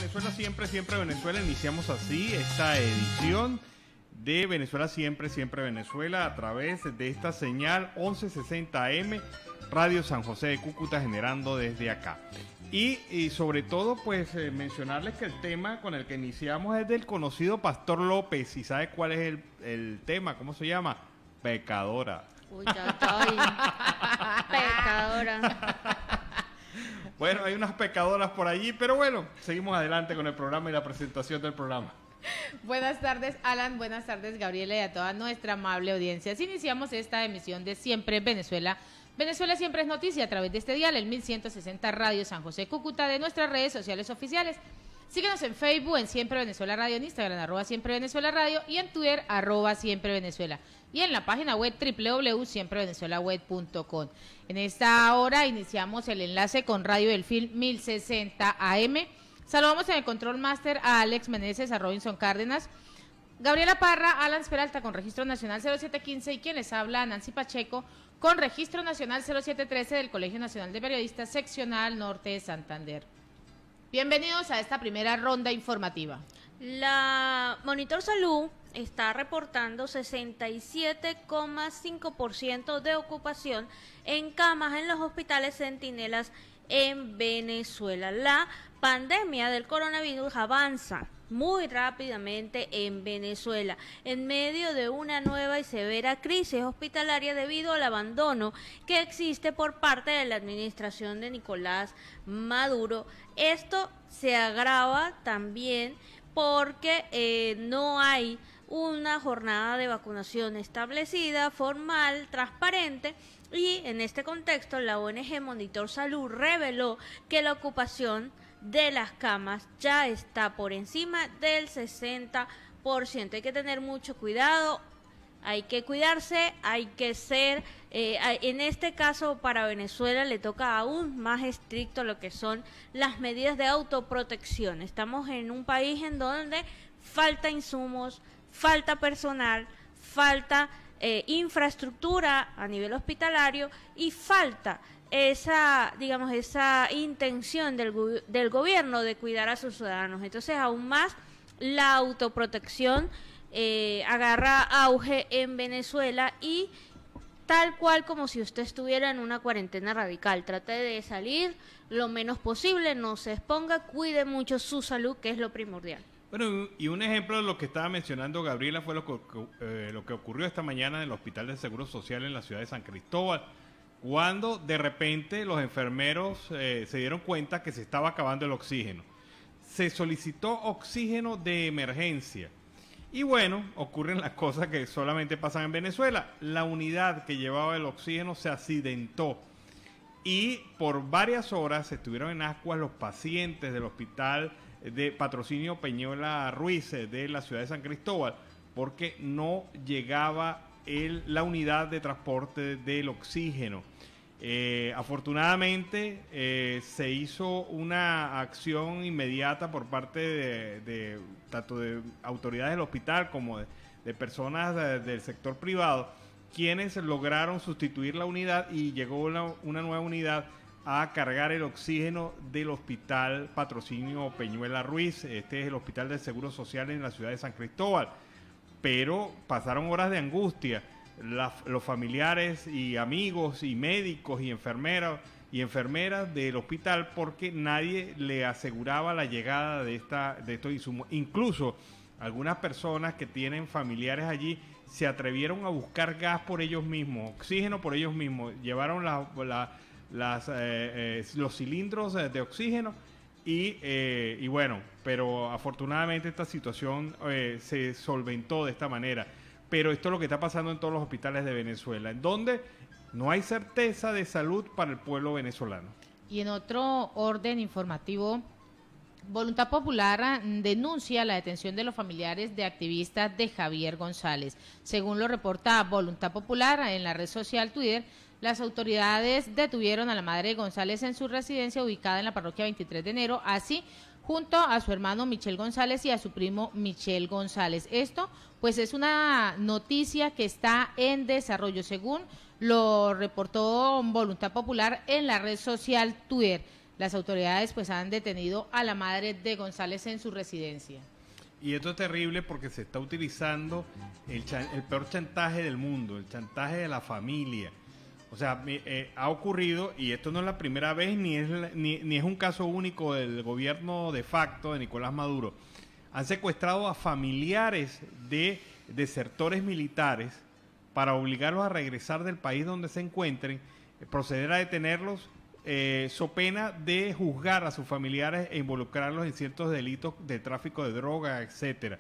Venezuela siempre, siempre Venezuela. Iniciamos así esta edición de Venezuela siempre, siempre Venezuela a través de esta señal 1160 AM, Radio San José de Cúcuta, generando desde acá. Y sobre todo, pues mencionarles que el tema con el que iniciamos es del conocido Pastor López. ¿Y sabe cuál es el tema? ¿Cómo se llama? Pecadora. Uy, pecadora. Bueno, hay unas pecadoras por allí, pero bueno, seguimos adelante con el programa y la presentación del programa. Buenas tardes, Alan, buenas tardes, Gabriela, y a toda nuestra amable audiencia. Así iniciamos esta emisión de Siempre Venezuela. Venezuela siempre es noticia a través de este dial, el 1160 Radio San José Cúcuta, de nuestras redes sociales oficiales. Síguenos en Facebook, en Siempre Venezuela Radio, en Instagram, @Siempre Venezuela Radio, y en Twitter, @Siempre Venezuela. Y en la página web www.siemprevenezuelaweb.com. En esta hora iniciamos el enlace con Radio Delfín 1060 AM. Saludamos en el Control Master a Alex Meneses, a Robinson Cárdenas, Gabriela Parra, Alan Peralta con Registro Nacional 0715 y quien les habla, Nancy Pacheco, con Registro Nacional 0713 del Colegio Nacional de Periodistas, Seccional Norte de Santander. Bienvenidos a esta primera ronda informativa. La Monitor Salud está reportando 67,5% de ocupación en camas en los hospitales centinelas en Venezuela. La pandemia del coronavirus avanza muy rápidamente en Venezuela, en medio de una nueva y severa crisis hospitalaria debido al abandono que existe por parte de la administración de Nicolás Maduro. Esto se agrava también porque no hay una jornada de vacunación establecida, formal, transparente, y en este contexto la ONG Monitor Salud reveló que la ocupación de las camas ya está por encima del 60%. Hay que tener mucho cuidado, hay que cuidarse, hay que ser, en este caso para Venezuela le toca aún más estricto lo que son las medidas de autoprotección. Estamos en un país en donde falta insumos, falta personal, falta infraestructura a nivel hospitalario y falta esa intención del gobierno de cuidar a sus ciudadanos. Entonces, aún más la autoprotección agarra auge en Venezuela y tal cual como si usted estuviera en una cuarentena radical. Trate de salir lo menos posible, no se exponga, cuide mucho su salud, que es lo primordial. Bueno, y un ejemplo de lo que estaba mencionando Gabriela fue lo que ocurrió esta mañana en el Hospital de Seguro Social en la ciudad de San Cristóbal, cuando de repente los enfermeros se dieron cuenta que se estaba acabando el oxígeno. Se solicitó oxígeno de emergencia. Y bueno, ocurren las cosas que solamente pasan en Venezuela. La unidad que llevaba el oxígeno se accidentó. Y por varias horas estuvieron en ascuas los pacientes del hospital de Patrocinio Peñuela Ruiz de la ciudad de San Cristóbal, porque no llegaba la unidad de transporte del oxígeno. Afortunadamente se hizo una acción inmediata por parte de tanto de autoridades del hospital como de personas del sector privado, quienes lograron sustituir la unidad y llegó una nueva unidad a cargar el oxígeno del hospital Patrocinio Peñuela Ruiz. Este es el hospital del Seguro Social en la ciudad de San Cristóbal. Pero pasaron horas de angustia los familiares y amigos y médicos y enfermeras del hospital, porque nadie le aseguraba la llegada de estos insumos. Incluso algunas personas que tienen familiares allí se atrevieron a buscar gas por ellos mismos, oxígeno por ellos mismos, llevaron los cilindros de oxígeno y bueno, pero afortunadamente esta situación se solventó de esta manera. Pero esto es lo que está pasando en todos los hospitales de Venezuela, en donde no hay certeza de salud para el pueblo venezolano. Y en otro orden informativo, Voluntad Popular denuncia la detención de los familiares de activistas de Javier González. Según lo reporta Voluntad Popular en la red social Twitter, las autoridades detuvieron a la madre de González en su residencia ubicada en la parroquia 23 de enero, así junto a su hermano Michel González y a su primo Michel González. Esto pues es una noticia que está en desarrollo, según lo reportó Voluntad Popular en la red social Twitter. Las autoridades pues han detenido a la madre de González en su residencia. Y esto es terrible porque se está utilizando el peor chantaje del mundo, el chantaje de la familia. O sea, ha ocurrido, y esto no es la primera vez, ni es un caso único del gobierno de facto de Nicolás Maduro. Han secuestrado a familiares de desertores militares para obligarlos a regresar del país donde se encuentren, proceder a detenerlos, so pena de juzgar a sus familiares e involucrarlos en ciertos delitos de tráfico de droga, etcétera.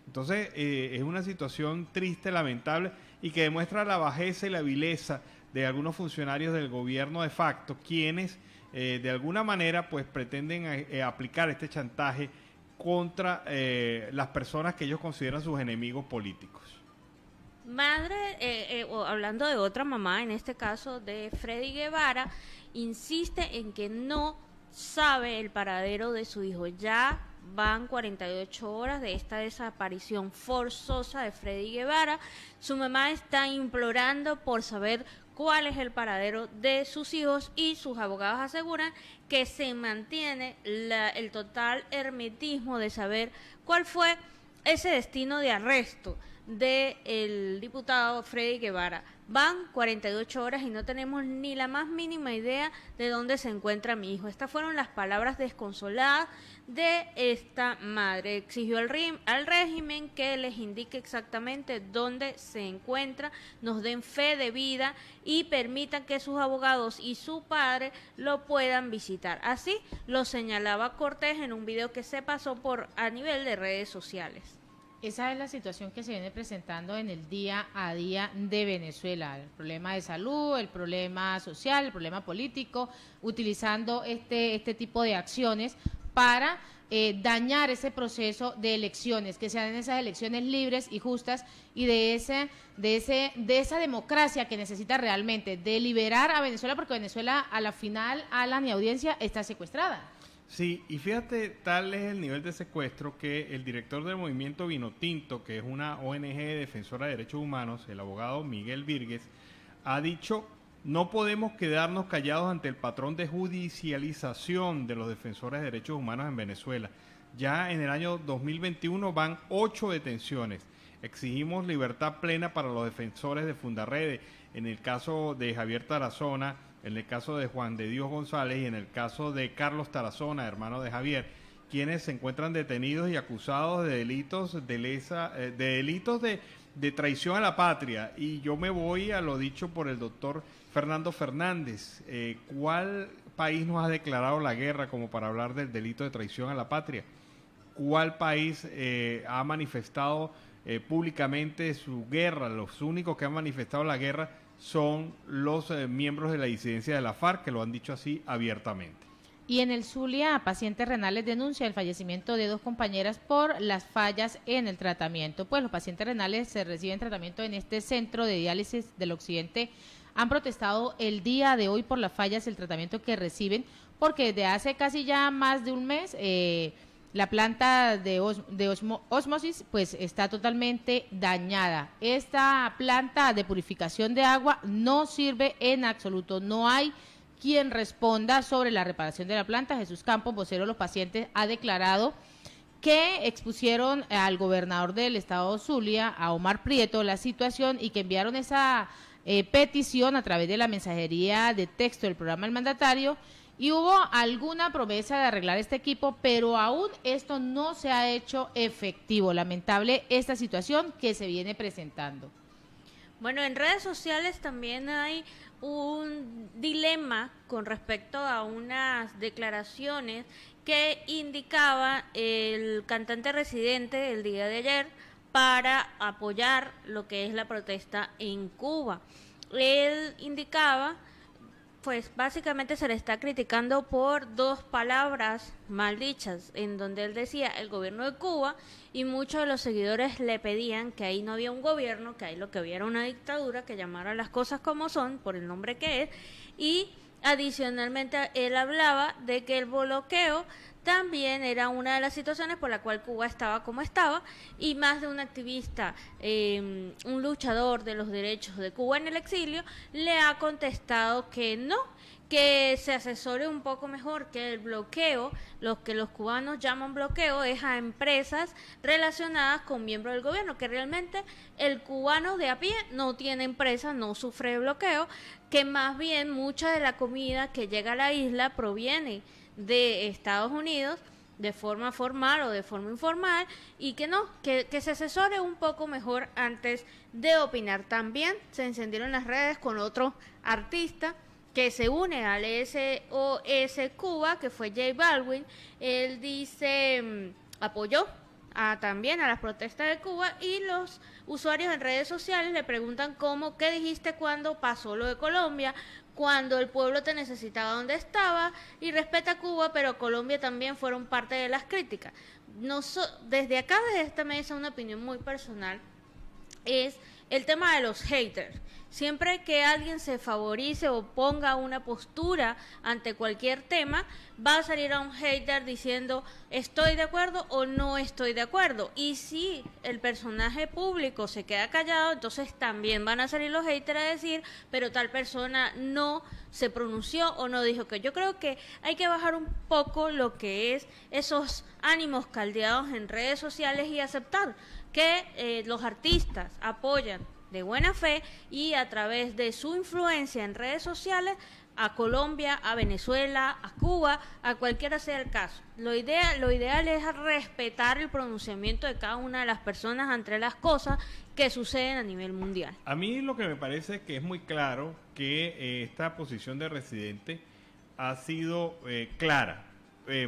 Entonces, es una situación triste, lamentable, y que demuestra la bajeza y la vileza de algunos funcionarios del gobierno de facto, quienes de alguna manera pues pretenden aplicar este chantaje contra las personas que ellos consideran sus enemigos políticos. Madre, hablando de otra mamá, en este caso de Freddy Guevara, insiste en que no sabe el paradero de su hijo. Ya van 48 horas de esta desaparición forzosa de Freddy Guevara. Su mamá está implorando por saber cuál es el paradero de sus hijos, y sus abogados aseguran que se mantiene el total hermetismo de saber cuál fue ese destino de arresto del diputado Freddy Guevara. Van 48 horas y no tenemos ni la más mínima idea de dónde se encuentra mi hijo. Estas fueron las palabras desconsoladas de esta madre. Exigió al régimen que les indique exactamente dónde se encuentra, nos den fe de vida y permitan que sus abogados y su padre lo puedan visitar. Así lo señalaba Cortés en un video que se pasó a nivel de redes sociales. Esa es la situación que se viene presentando en el día a día de Venezuela, el problema de salud, el problema social, el problema político, utilizando este tipo de acciones para dañar ese proceso de elecciones, que sean esas elecciones libres y justas, y de esa democracia que necesita realmente, de liberar a Venezuela, porque Venezuela a la final, Alan y audiencia, está secuestrada. Sí, y fíjate, tal es el nivel de secuestro que el director del movimiento Vinotinto, que es una ONG defensora de derechos humanos, el abogado Miguel Vírguez, ha dicho: no podemos quedarnos callados ante el patrón de judicialización de los defensores de derechos humanos en Venezuela. Ya en el año 2021 van 8 detenciones. Exigimos libertad plena para los defensores de Fundarrede, en el caso de Javier Tarazona, en el caso de Juan de Dios González y en el caso de Carlos Tarazona, hermano de Javier, quienes se encuentran detenidos y acusados de delitos de traición a la patria. Y yo me voy a lo dicho por el doctor Fernando Fernández. ¿Cuál país nos ha declarado la guerra como para hablar del delito de traición a la patria? ¿Cuál país ha manifestado públicamente su guerra? Los únicos que han manifestado la guerra son los miembros de la disidencia de la FARC, que lo han dicho así abiertamente. Y en el Zulia, pacientes renales denuncia el fallecimiento de 2 compañeras por las fallas en el tratamiento. Pues los pacientes renales se reciben tratamiento en este centro de diálisis del occidente. Han protestado el día de hoy por las fallas del tratamiento que reciben, porque desde hace casi ya más de un mes la planta de ósmosis pues está totalmente dañada. Esta planta de purificación de agua no sirve en absoluto. No hay quien responda sobre la reparación de la planta. Jesús Campos, vocero de los pacientes, ha declarado que expusieron al gobernador del estado Zulia, a Omar Prieto, la situación, y que enviaron esa petición a través de la mensajería de texto del programa del mandatario. Y hubo alguna promesa de arreglar este equipo, pero aún esto no se ha hecho efectivo. Lamentable esta situación que se viene presentando. Bueno, en redes sociales también hay un dilema con respecto a unas declaraciones que indicaba el cantante residente el día de ayer para apoyar lo que es la protesta en Cuba. Él indicaba, pues básicamente se le está criticando por 2 palabras mal dichas, en donde él decía el gobierno de Cuba, y muchos de los seguidores le pedían que ahí no había un gobierno, que ahí lo que había era una dictadura, que llamara las cosas como son, por el nombre que es, y adicionalmente él hablaba de que el bloqueo también era una de las situaciones por la cual Cuba estaba como estaba, y más de un activista, un luchador de los derechos de Cuba en el exilio, le ha contestado que no, que se asesore un poco mejor, que el bloqueo, lo que los cubanos llaman bloqueo, es a empresas relacionadas con miembros del gobierno, que realmente el cubano de a pie no tiene empresa, no sufre de bloqueo, que más bien mucha de la comida que llega a la isla proviene de Estados Unidos, de forma formal o de forma informal, y que no, que se asesore un poco mejor antes de opinar. También se encendieron las redes con otro artista que se une al SOS Cuba, que fue J Balvin. Él dice, apoyó también a las protestas de Cuba, y los usuarios en redes sociales le preguntan ¿qué dijiste cuando pasó lo de Colombia? Cuando el pueblo te necesitaba donde estaba, y respeta a Cuba, pero Colombia también fueron parte de las críticas. Desde acá, desde esta mesa, una opinión muy personal es el tema de los haters. Siempre que alguien se favorice o ponga una postura ante cualquier tema, va a salir a un hater diciendo estoy de acuerdo o no estoy de acuerdo. Y si el personaje público se queda callado, entonces también van a salir los haters a decir, pero tal persona no se pronunció o no dijo que. Yo creo que hay que bajar un poco lo que es esos ánimos caldeados en redes sociales y aceptar que los artistas apoyan de buena fe y a través de su influencia en redes sociales a Colombia, a Venezuela, a Cuba, a cualquiera sea el caso. Lo ideal es respetar el pronunciamiento de cada una de las personas ante las cosas que suceden a nivel mundial. A mí lo que me parece que es muy claro que esta posición de Residente ha sido clara,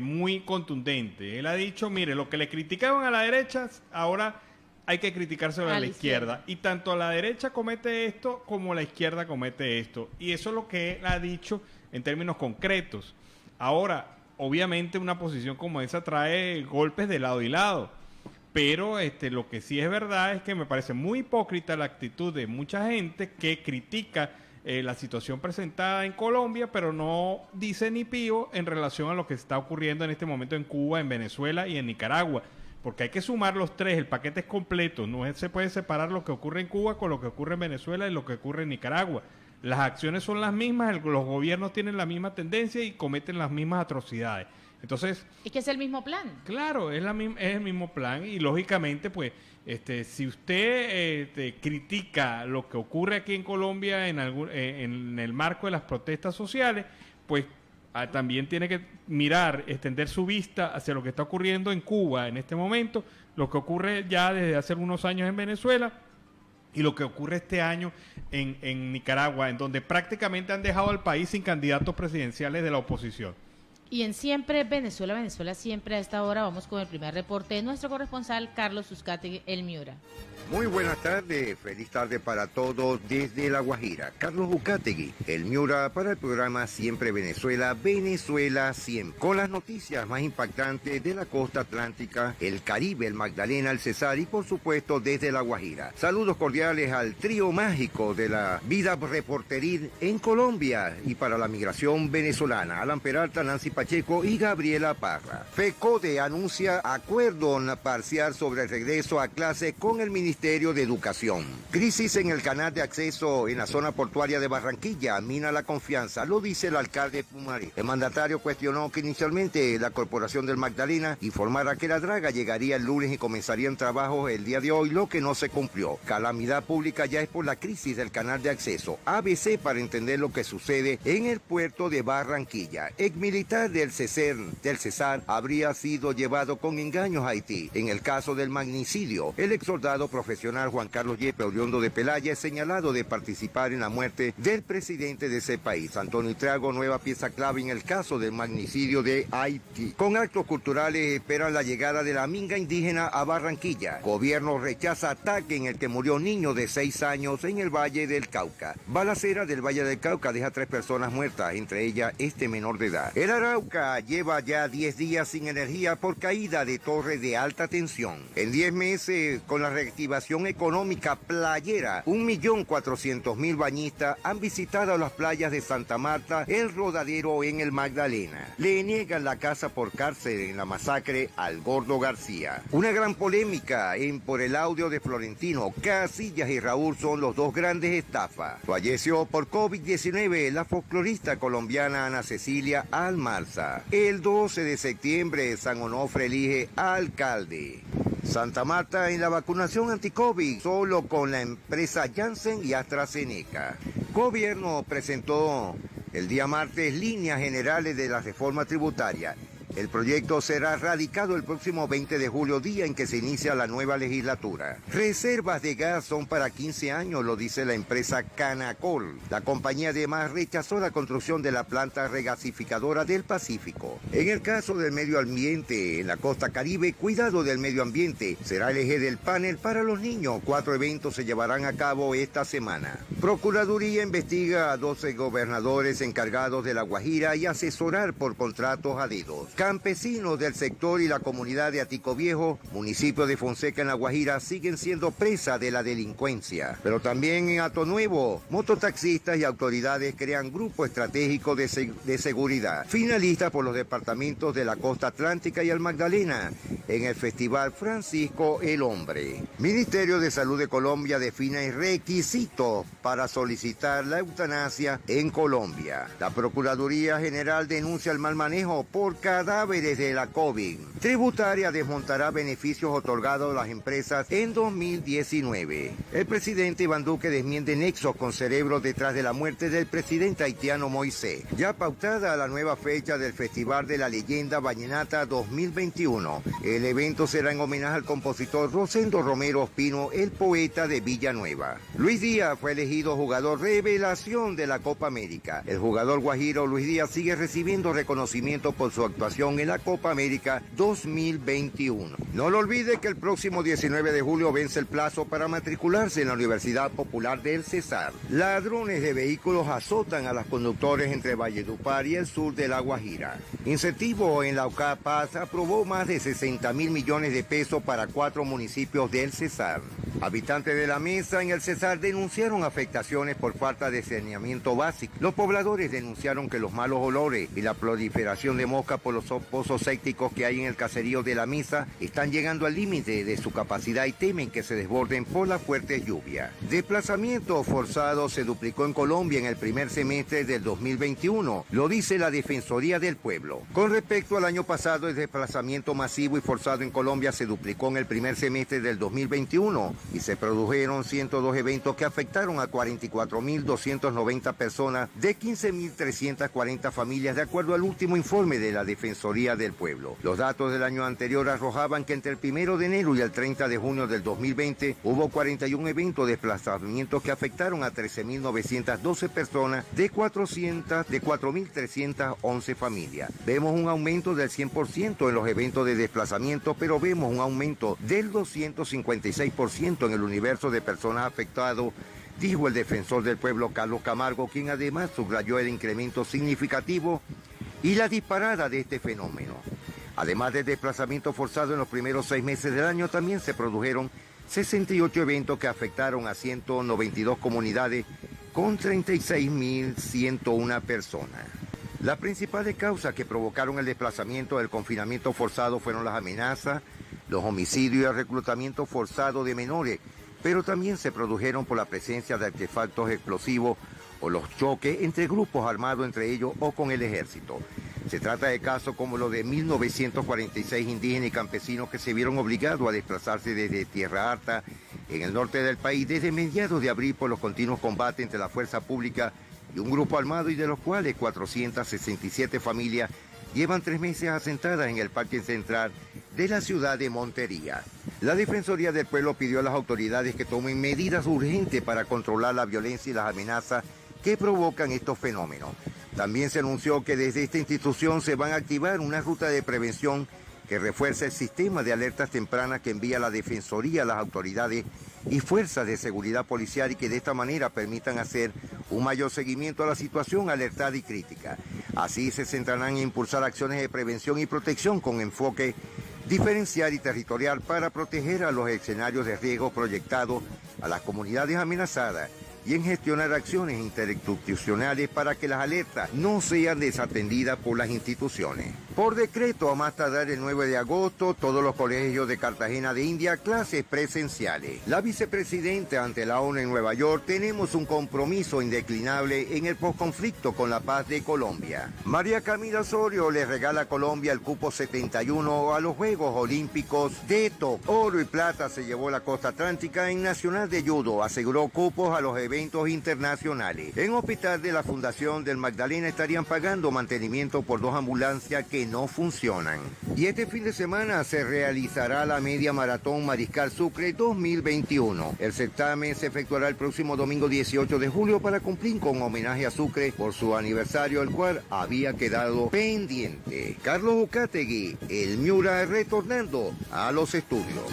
muy contundente. Él ha dicho, mire, lo que le criticaban a la derecha, ahora hay que criticárselo a la izquierda. Y tanto a la derecha comete esto como la izquierda comete esto. Y eso es lo que él ha dicho en términos concretos. Ahora, obviamente una posición como esa trae golpes de lado y lado. Pero lo que sí es verdad es que me parece muy hipócrita la actitud de mucha gente que critica la situación presentada en Colombia, pero no dice ni pío en relación a lo que está ocurriendo en este momento en Cuba, en Venezuela y en Nicaragua. Porque hay que sumar los tres, el paquete es completo, no se puede separar lo que ocurre en Cuba con lo que ocurre en Venezuela y lo que ocurre en Nicaragua. Las acciones son las mismas, los gobiernos tienen la misma tendencia y cometen las mismas atrocidades. Entonces, ¿y que es el mismo plan? Claro, es el mismo plan y lógicamente, pues, si usted critica lo que ocurre aquí en Colombia en el marco de las protestas sociales, pues también tiene que mirar, extender su vista hacia lo que está ocurriendo en Cuba en este momento, lo que ocurre ya desde hace unos años en Venezuela y lo que ocurre este año en Nicaragua, en donde prácticamente han dejado al país sin candidatos presidenciales de la oposición. Y en Siempre Venezuela, Venezuela Siempre, a esta hora vamos con el primer reporte de nuestro corresponsal Carlos Uzcategui, El Miura. Muy buenas tardes, feliz tarde para todos desde La Guajira. Carlos Uzcategui, El Miura, para el programa Siempre Venezuela, Venezuela Siempre. Con las noticias más impactantes de la costa atlántica, el Caribe, el Magdalena, el Cesar y por supuesto desde La Guajira. Saludos cordiales al trío mágico de la vida reporteril en Colombia y para la migración venezolana, Alan Peralta, Nancy Pacheco y Gabriela Parra. FECODE anuncia acuerdo parcial sobre el regreso a clase con el Ministerio de Educación. Crisis en el canal de acceso en la zona portuaria de Barranquilla mina la confianza, lo dice el alcalde Pumaré. El mandatario cuestionó que inicialmente la Corporación del Magdalena informara que la draga llegaría el lunes y comenzarían trabajos el día de hoy, lo que no se cumplió. Calamidad pública ya es por la crisis del canal de acceso. ABC para entender lo que sucede en el puerto de Barranquilla. Exmilitar del Cesar habría sido llevado con engaños a Haití. En el caso del magnicidio, el exsoldado profesional Juan Carlos Yepe Oriondo de Pelaya es señalado de participar en la muerte del presidente de ese país. Antonio Triago, nueva pieza clave en el caso del magnicidio de Haití. Con actos culturales esperan la llegada de la minga indígena a Barranquilla. Gobierno rechaza ataque en el que murió niño de 6 años en el Valle del Cauca. Balacera del Valle del Cauca deja 3 personas muertas, entre ellas este menor de edad. El Cauca lleva ya 10 días sin energía por caída de torres de alta tensión. En 10 meses, con la reactivación económica playera, 1.400.000 bañistas han visitado las playas de Santa Marta, El Rodadero en el Magdalena. Le niegan la casa por cárcel en la masacre al Gordo García. Una gran polémica por el audio de Florentino. Casillas y Raúl son los dos grandes estafas. Falleció por COVID-19 la folclorista colombiana Ana Cecilia Almarza. El 12 de septiembre, San Onofre elige alcalde. Santa Marta en la vacunación anti-COVID, solo con la empresa Janssen y AstraZeneca. Gobierno presentó el día martes líneas generales de la reforma tributaria. El proyecto será radicado el próximo 20 de julio, día en que se inicia la nueva legislatura. Reservas de gas son para 15 años, lo dice la empresa Canacol. La compañía además rechazó la construcción de la planta regasificadora del Pacífico. En el caso del medio ambiente, en la costa caribe, cuidado del medio ambiente será el eje del panel para los niños. 4 eventos se llevarán a cabo esta semana. Procuraduría investiga a 12 gobernadores encargados de La Guajira y asesorar por contratos a dedos. Campesinos del sector y la comunidad de Atico Viejo, municipio de Fonseca en La Guajira, siguen siendo presa de la delincuencia. Pero también en Hato Nuevo, mototaxistas y autoridades crean grupo estratégico de seguridad. Finalistas por los departamentos de la costa atlántica y el Magdalena en el Festival Francisco el Hombre. Ministerio de Salud de Colombia define requisitos para solicitar la eutanasia en Colombia. La Procuraduría General denuncia el mal manejo por cadáveres de la COVID. Tributaria desmontará beneficios otorgados a las empresas en 2019. El presidente Iván Duque desmiente nexos con cerebro detrás de la muerte del presidente haitiano Moisés. Ya pautada la nueva fecha del Festival de la Leyenda Vallenata 2021. El evento será en homenaje al compositor Rosendo Romero Ospino, el poeta de Villanueva. Luis Díaz fue elegido jugador revelación de la Copa América. El jugador guajiro Luis Díaz sigue recibiendo reconocimiento por su actuación en la Copa América 2021. No lo olvide que el próximo 19 de julio vence el plazo para matricularse en la Universidad Popular del Cesar. Ladrones de vehículos azotan a los conductores entre Valledupar y el sur de La Guajira. Incentivo en la UCAPAS aprobó más de 60.000 millones de pesos para 4 municipios del Cesar. Habitantes de la mesa en el Cesar denunciaron afectaciones por falta de saneamiento básico. Los pobladores denunciaron que los malos olores y la proliferación de moscas por los pozos sépticos que hay en el caserío de la Misa están llegando al límite de su capacidad y temen que se desborden por las fuertes lluvias. Desplazamiento forzado se duplicó en Colombia en el primer semestre del 2021, lo dice la Defensoría del Pueblo. Con respecto al año pasado, el desplazamiento masivo y forzado en Colombia se duplicó en el primer semestre del 2021 y se produjeron 102 eventos que afectaron a 44.290 personas de 15.340 familias, de acuerdo al último informe de la Defensoría del Pueblo. Los datos del año anterior arrojaban que entre el 1 de enero y el 30 de junio del 2020 hubo 41 eventos de desplazamientos que afectaron a 13.912 personas de 4.311 familias. Vemos un aumento del 100% en los eventos de desplazamiento, pero vemos un aumento del 256% en el universo de personas afectadas, dijo el defensor del pueblo Carlos Camargo, quien además subrayó el incremento significativo y la disparada de este fenómeno. Además del desplazamiento forzado en los primeros 6 meses del año, también se produjeron 68 eventos que afectaron a 192 comunidades con 36.101 personas. Las principales causas que provocaron el desplazamiento del confinamiento forzado fueron las amenazas, los homicidios y el reclutamiento forzado de menores, pero también se produjeron por la presencia de artefactos explosivos o los choques entre grupos armados entre ellos o con el ejército. Se trata de casos como los de 1946 indígenas y campesinos que se vieron obligados a desplazarse desde Tierra Alta, en el norte del país, desde mediados de abril por los continuos combates entre la fuerza pública y un grupo armado, y de los cuales 467 familias llevan 3 meses asentadas en el Parque Central de la ciudad de Montería. La Defensoría del Pueblo pidió a las autoridades que tomen medidas urgentes para controlar la violencia y las amenazas que provocan estos fenómenos. También se anunció que desde esta institución se van a activar una ruta de prevención que refuerza el sistema de alertas tempranas que envía la Defensoría a las autoridades y fuerzas de seguridad policial, y que de esta manera permitan hacer un mayor seguimiento a la situación alertada y crítica. Así se centrarán en impulsar acciones de prevención y protección con enfoque diferencial y territorial para proteger a los escenarios de riesgo proyectados a las comunidades amenazadas y en gestionar acciones interinstitucionales para que las alertas no sean desatendidas por las instituciones. Por decreto, a más tardar el 9 de agosto, todos los colegios de Cartagena de India, clases presenciales. La vicepresidenta ante la ONU en Nueva York, tenemos un compromiso indeclinable en el posconflicto con la paz de Colombia. María Camila Osorio le regala a Colombia el cupo 71 a los Juegos Olímpicos de Tokio. Oro y plata se llevó la costa atlántica en Nacional de Judo, aseguró cupos a los eventos internacionales. En Hospital de la Fundación del Magdalena estarían pagando mantenimiento por 2 ambulancias que no funcionan. Y este fin de semana se realizará la Media Maratón Mariscal Sucre 2021. El certamen se efectuará el próximo domingo 18 de julio para cumplir con homenaje a Sucre por su aniversario, el cual había quedado pendiente. Carlos Ucategui, el Miura, retornando a los estudios.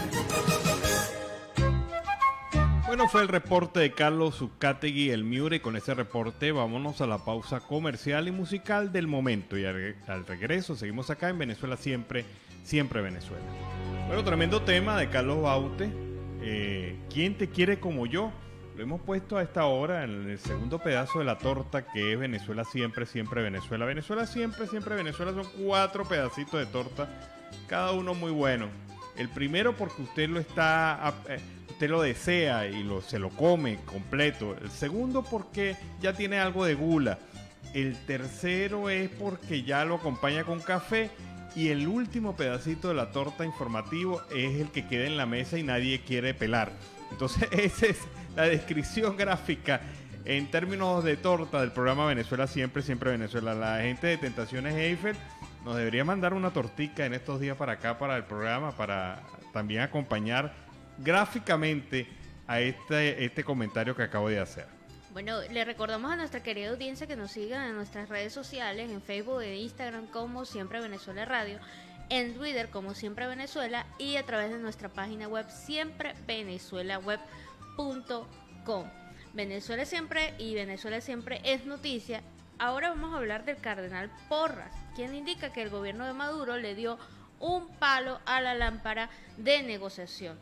Bueno, fue el reporte de Carlos Zucátegui, el Miura, y con ese reporte vámonos a la pausa comercial y musical del momento. Y al regreso seguimos acá en Venezuela Siempre, Siempre Venezuela. Bueno, tremendo tema de Carlos Baute. ¿Quién te quiere como yo? Lo hemos puesto a esta hora en el segundo pedazo de la torta, que es Venezuela Siempre, Siempre Venezuela. Venezuela Siempre, Siempre Venezuela son 4 pedacitos de torta, cada uno muy bueno. El primero porque usted lo está... usted lo desea y se lo come completo. El segundo porque ya tiene algo de gula. El tercero es porque ya lo acompaña con café. Y el último pedacito de la torta informativo es el que queda en la mesa y nadie quiere pelar. Entonces esa es la descripción gráfica en términos de torta del programa Venezuela Siempre, Siempre Venezuela. La gente de Tentaciones Eiffel nos debería mandar una tortica en estos días para acá, para el programa, para también acompañar gráficamente a este comentario que acabo de hacer. Bueno, le recordamos a nuestra querida audiencia que nos sigan en nuestras redes sociales, en Facebook e Instagram como Siempre Venezuela Radio, en Twitter como Siempre Venezuela y a través de nuestra página web siemprevenezuelaweb.com. Venezuela Siempre y Venezuela Siempre es noticia. Ahora vamos a hablar del cardenal Porras, quien indica que el gobierno de Maduro le dio un palo a la lámpara de negociación.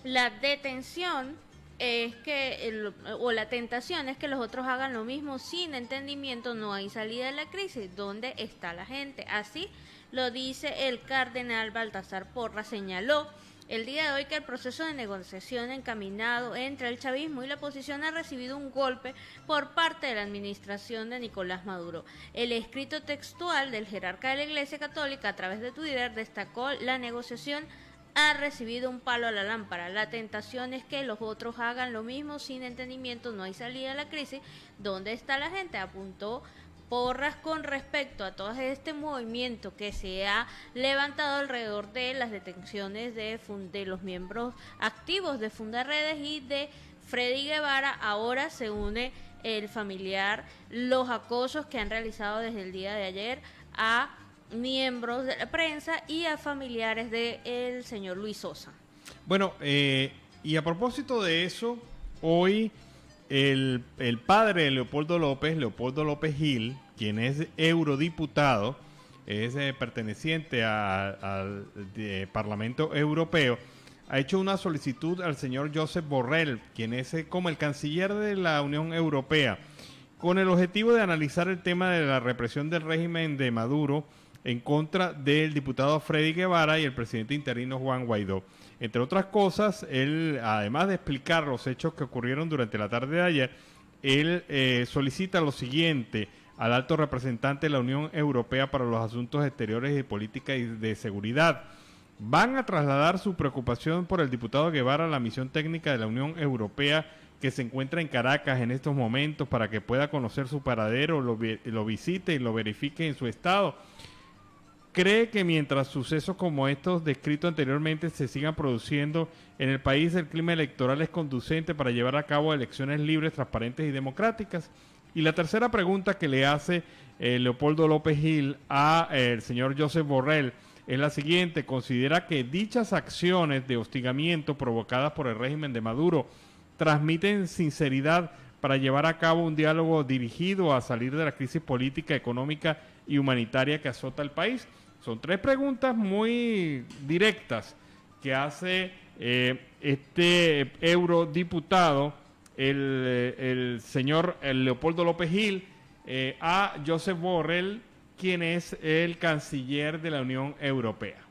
La detención es que, o la tentación es que los otros hagan lo mismo sin entendimiento, no hay salida de la crisis. ¿Dónde está la gente? Así lo dice el cardenal Baltasar Porras. Señaló el día de hoy que el proceso de negociación encaminado entre el chavismo y la oposición ha recibido un golpe por parte de la administración de Nicolás Maduro. El escrito textual del jerarca de la Iglesia Católica a través de Twitter destacó la negociación ha recibido un palo a la lámpara. La tentación es que los otros hagan lo mismo sin entendimiento, no hay salida a la crisis. ¿Dónde está la gente? Apuntó Porras con respecto a todo este movimiento que se ha levantado alrededor de las detenciones de los miembros activos de Fundaredes y de Freddy Guevara. Ahora se une el familiar, los acosos que han realizado desde el día de ayer a miembros de la prensa y a familiares del señor Luis Sosa. Bueno, y a propósito de eso, hoy el padre de Leopoldo López Gil, quien es eurodiputado, es perteneciente al Parlamento Europeo, ha hecho una solicitud al señor Josep Borrell, quien es como el canciller de la Unión Europea, con el objetivo de analizar el tema de la represión del régimen de Maduro en contra del diputado Freddy Guevara y el presidente interino Juan Guaidó. Entre otras cosas, él, además de explicar los hechos que ocurrieron durante la tarde de ayer, él solicita lo siguiente al alto representante de la Unión Europea para los Asuntos Exteriores y Política y de Seguridad. Van a trasladar su preocupación por el diputado Guevara a la misión técnica de la Unión Europea que se encuentra en Caracas en estos momentos para que pueda conocer su paradero, lo visite y lo verifique en su estado. Cree que mientras sucesos como estos descritos anteriormente se sigan produciendo en el país, el clima electoral es conducente para llevar a cabo elecciones libres, transparentes y democráticas. Y la tercera pregunta que le hace Leopoldo López Gil a el señor Josep Borrell es la siguiente: ¿considera que dichas acciones de hostigamiento provocadas por el régimen de Maduro transmiten sinceridad para llevar a cabo un diálogo dirigido a salir de la crisis política, económica y humanitaria que azota el país? Son 3 preguntas muy directas que hace este eurodiputado, el señor Leopoldo López Gil, a Josep Borrell, quien es el canciller de la Unión Europea.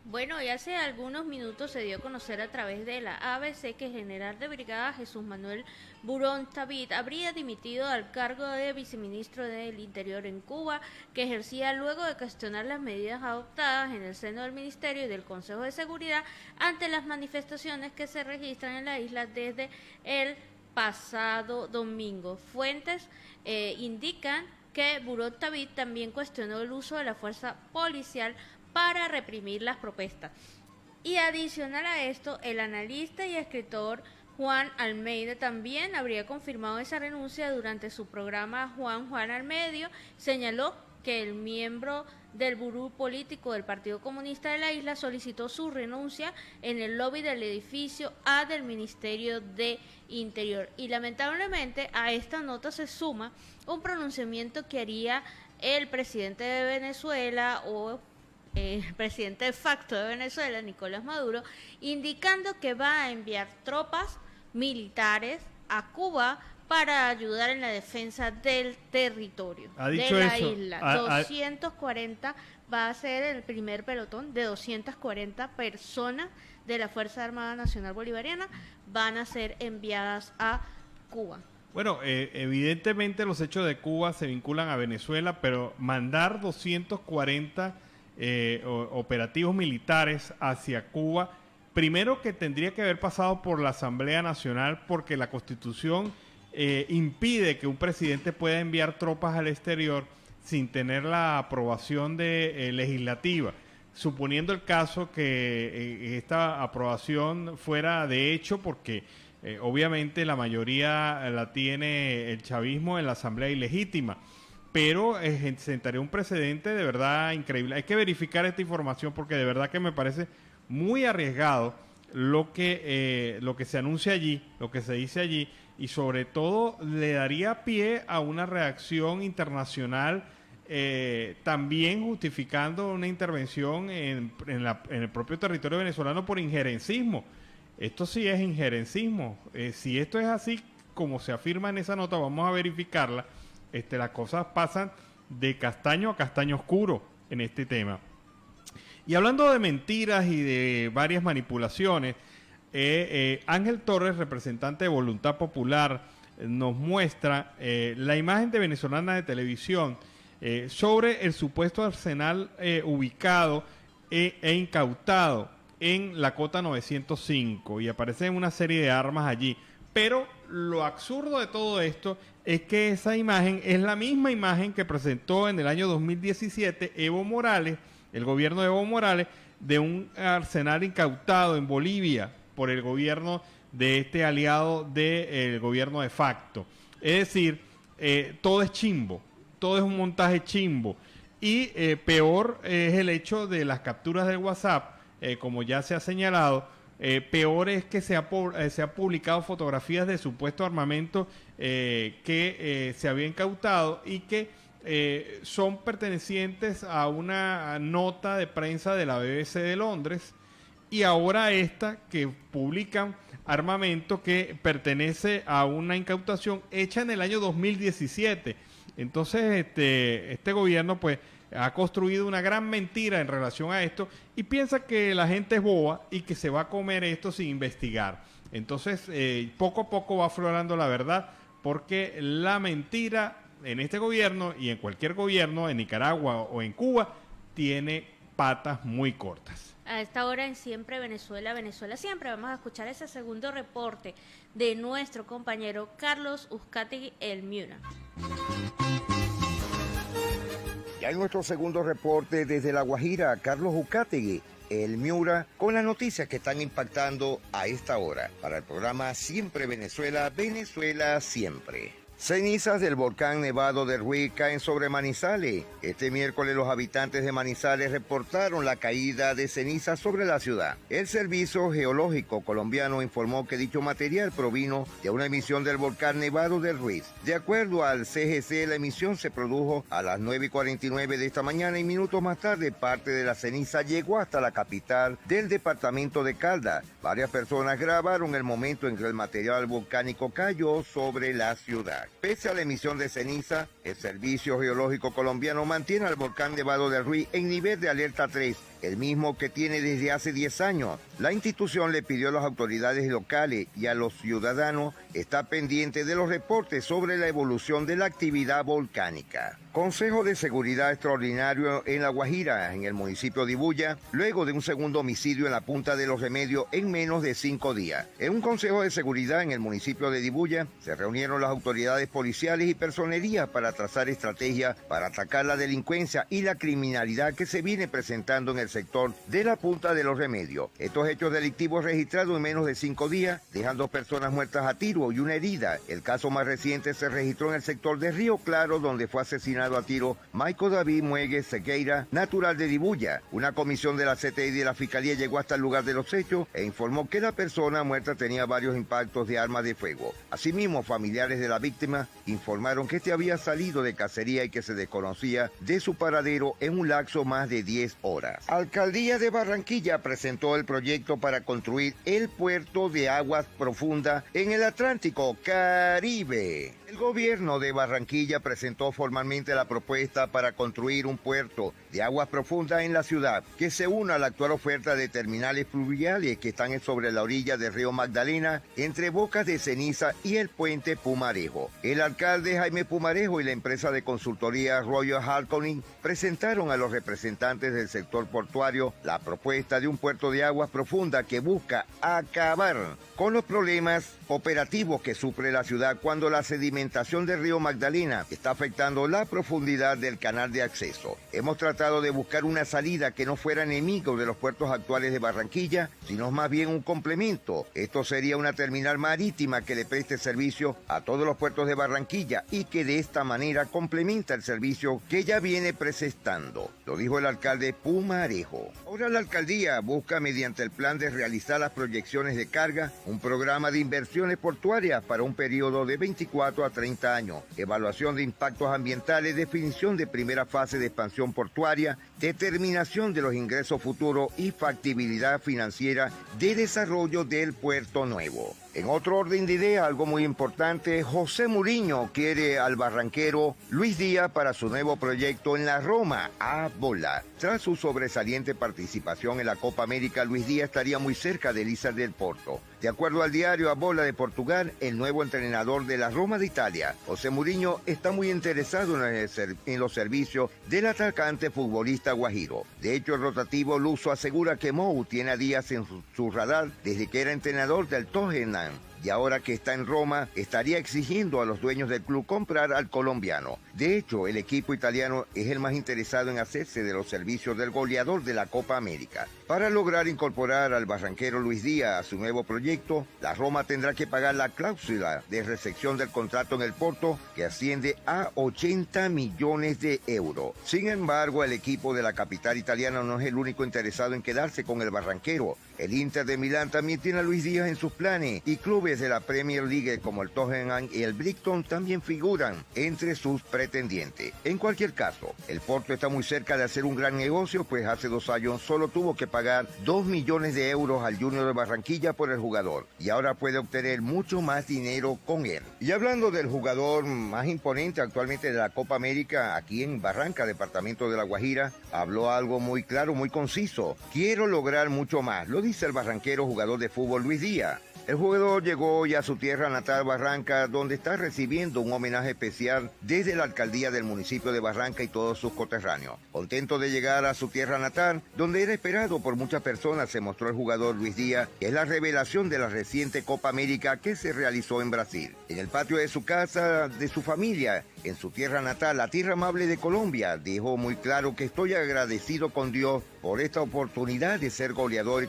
Bueno, y hace algunos minutos se dio a conocer a través de la ABC que el general de brigada Jesús Manuel Burón Tabit habría dimitido al cargo de viceministro del Interior en Cuba, que ejercía luego de cuestionar las medidas adoptadas en el seno del Ministerio y del Consejo de Seguridad ante las manifestaciones que se registran en la isla desde el pasado domingo. Fuentes indican que Burón Tabit también cuestionó el uso de la fuerza policial para reprimir las protestas. Y adicional a esto, el analista y escritor Juan Almeida también habría confirmado esa renuncia durante su programa Juan al Medio. Señaló que el miembro del buró político del Partido Comunista de la isla solicitó su renuncia en el lobby del edificio A del Ministerio de Interior. Y lamentablemente a esta nota se suma un pronunciamiento que haría el presidente de Venezuela o el presidente de facto de Venezuela, Nicolás Maduro, indicando que va a enviar tropas militares a Cuba para ayudar en la defensa del territorio de la isla. 240 va a ser el primer pelotón de 240 personas de la Fuerza Armada Nacional Bolivariana van a ser enviadas a Cuba. Bueno, evidentemente los hechos de Cuba se vinculan a Venezuela, pero mandar 240 operativos militares hacia Cuba, primero que tendría que haber pasado por la Asamblea Nacional, porque la Constitución impide que un presidente pueda enviar tropas al exterior sin tener la aprobación de legislativa, suponiendo el caso que esta aprobación fuera de hecho, porque obviamente la mayoría la tiene el chavismo en la Asamblea ilegítima, pero sentaría un precedente de verdad increíble. Hay que verificar esta información porque de verdad que me parece muy arriesgado lo que se anuncia allí, lo que se dice allí, y sobre todo le daría pie a una reacción internacional, también justificando una intervención en el propio territorio venezolano por injerencismo. Esto sí es injerencismo. Si esto es así como se afirma en esa nota, vamos a verificarla. Las cosas pasan de castaño a castaño oscuro en este tema. Y hablando de mentiras y de varias manipulaciones, Ángel Torres, representante de Voluntad Popular, nos muestra la imagen de venezolana de televisión sobre el supuesto arsenal ubicado e incautado en la Cota 905, y aparecen una serie de armas allí. Pero lo absurdo de todo esto es que esa imagen es la misma imagen que presentó en el año 2017 Evo Morales, el gobierno de Evo Morales, de un arsenal incautado en Bolivia por el gobierno de este aliado del gobierno de facto. Es decir, todo es chimbo, todo es un montaje chimbo. Y peor es el hecho de las capturas del WhatsApp, como ya se ha señalado. Peor es que se ha publicado fotografías de supuesto armamento que se había incautado y que son pertenecientes a una nota de prensa de la BBC de Londres, y ahora esta que publican armamento que pertenece a una incautación hecha en el año 2017. Entonces este gobierno pues ha construido una gran mentira en relación a esto y piensa que la gente es boba y que se va a comer esto sin investigar. Entonces poco a poco va aflorando la verdad, porque la mentira en este gobierno y en cualquier gobierno, en Nicaragua o en Cuba, tiene patas muy cortas. A esta hora en Siempre Venezuela, Venezuela Siempre, vamos a escuchar ese segundo reporte de nuestro compañero Carlos Uzcategui, el Miura. Ya en nuestro segundo reporte desde La Guajira, Carlos Uzcategui, el Miura, con las noticias que están impactando a esta hora. Para el programa Siempre Venezuela, Venezuela Siempre. Cenizas del volcán Nevado del Ruiz caen sobre Manizales. Este miércoles los habitantes de Manizales reportaron la caída de cenizas sobre la ciudad. El Servicio Geológico Colombiano informó que dicho material provino de una emisión del volcán Nevado del Ruiz. De acuerdo al CGC, la emisión se produjo a las 9:49 de esta mañana y minutos más tarde parte de la ceniza llegó hasta la capital del departamento de Caldas. Varias personas grabaron el momento en que el material volcánico cayó sobre la ciudad. Pese a la emisión de ceniza, el Servicio Geológico Colombiano mantiene al volcán Nevado del Ruiz en nivel de alerta 3, el mismo que tiene desde hace 10 años. La institución le pidió a las autoridades locales y a los ciudadanos estar pendientes de los reportes sobre la evolución de la actividad volcánica. Consejo de Seguridad Extraordinario en La Guajira, en el municipio de Ibuya, luego de un segundo homicidio en la Punta de los Remedios en menos de 5 días. En un consejo de seguridad en el municipio de Ibuya, se reunieron las autoridades policiales y personería para trazar estrategias para atacar la delincuencia y la criminalidad que se viene presentando en el sector de la Punta de los Remedios. Estos hechos delictivos registrados en menos de 5 días dejan 2 personas muertas a tiro y una herida. El caso más reciente se registró en el sector de Río Claro, donde fue asesinado a tiro Michael David Muegues Sequeira, natural de Ibuya. Una comisión de la CTI y de la Fiscalía llegó hasta el lugar de los hechos e informó que la persona muerta tenía varios impactos de armas de fuego. Asimismo, familiares de la víctima informaron que este había salido de cacería y que se desconocía de su paradero en un lapso más de 10 horas. Alcaldía de Barranquilla presentó el proyecto para construir el puerto de aguas profundas en el Atlántico Caribe. El gobierno de Barranquilla presentó formalmente la propuesta para construir un puerto de aguas profundas en la ciudad que se una a la actual oferta de terminales fluviales que están sobre la orilla del río Magdalena, entre Bocas de Ceniza y el puente Pumarejo. El alcalde Jaime Pumarejo y la empresa de consultoría Royal Harkonnen presentaron a los representantes del sector portuario la propuesta de un puerto de aguas profundas que busca acabar con los problemas operativos que sufre la ciudad cuando la sedimentación del río Magdalena está afectando la profundidad del canal de acceso. Hemos tratado de buscar una salida que no fuera enemigo de los puertos actuales de Barranquilla, sino más bien un complemento. Esto sería una terminal marítima que le preste servicio a todos los puertos de Barranquilla y que de esta manera complementa el servicio que ya viene prestando. Lo dijo el alcalde Pumarejo. Ahora la alcaldía busca, mediante el plan de realizar las proyecciones de carga, un programa de inversiones portuarias para un periodo de 24 a 30 años, evaluación de impactos ambientales, definición de primera fase de expansión portuaria, determinación de los ingresos futuros y factibilidad financiera de desarrollo del puerto nuevo. En otro orden de ideas, algo muy importante, José Mourinho quiere al barranquero Luis Díaz para su nuevo proyecto en la Roma, a bola. Tras su sobresaliente participación en la Copa América, Luis Díaz estaría muy cerca de Elisa del Porto. De acuerdo al diario A Bola de Portugal, el nuevo entrenador de la Roma de Italia, José Mourinho, está muy interesado en los servicios del atacante futbolista guajiro. De hecho, el rotativo luso asegura que Mou tiene a Díaz en su radar desde que era entrenador del Tottenham. Y ahora que está en Roma, estaría exigiendo a los dueños del club comprar al colombiano. De hecho, el equipo italiano es el más interesado en hacerse de los servicios del goleador de la Copa América. Para lograr incorporar al barranquero Luis Díaz a su nuevo proyecto, la Roma tendrá que pagar la cláusula de recepción del contrato en el Porto, que asciende a 80 millones de euros. Sin embargo, el equipo de la capital italiana no es el único interesado en quedarse con el barranquero. El Inter de Milán también tiene a Luis Díaz en sus planes y clubes de la Premier League como el Tottenham y el Brighton también figuran entre sus pretendientes. En cualquier caso, el Porto está muy cerca de hacer un gran negocio, pues hace 2 años solo tuvo que pagar 2 millones de euros al Junior de Barranquilla por el jugador y ahora puede obtener mucho más dinero con él. Y hablando del jugador más imponente actualmente de la Copa América aquí en Barranca, departamento de La Guajira, habló algo muy claro, muy conciso. Quiero lograr mucho más, lo dice el barranquero jugador de fútbol Luis Díaz. El jugador llegó ya a su tierra natal, Barranca, donde está recibiendo un homenaje especial desde la alcaldía del municipio de Barranca y todos sus coterráneos. Contento de llegar a su tierra natal, donde era esperado por muchas personas, se mostró el jugador Luis Díaz, que es la revelación de la reciente Copa América que se realizó en Brasil. En el patio de su casa, de su familia, en su tierra natal, la tierra amable de Colombia, dijo muy claro que estoy agradecido con Dios por esta oportunidad de ser goleador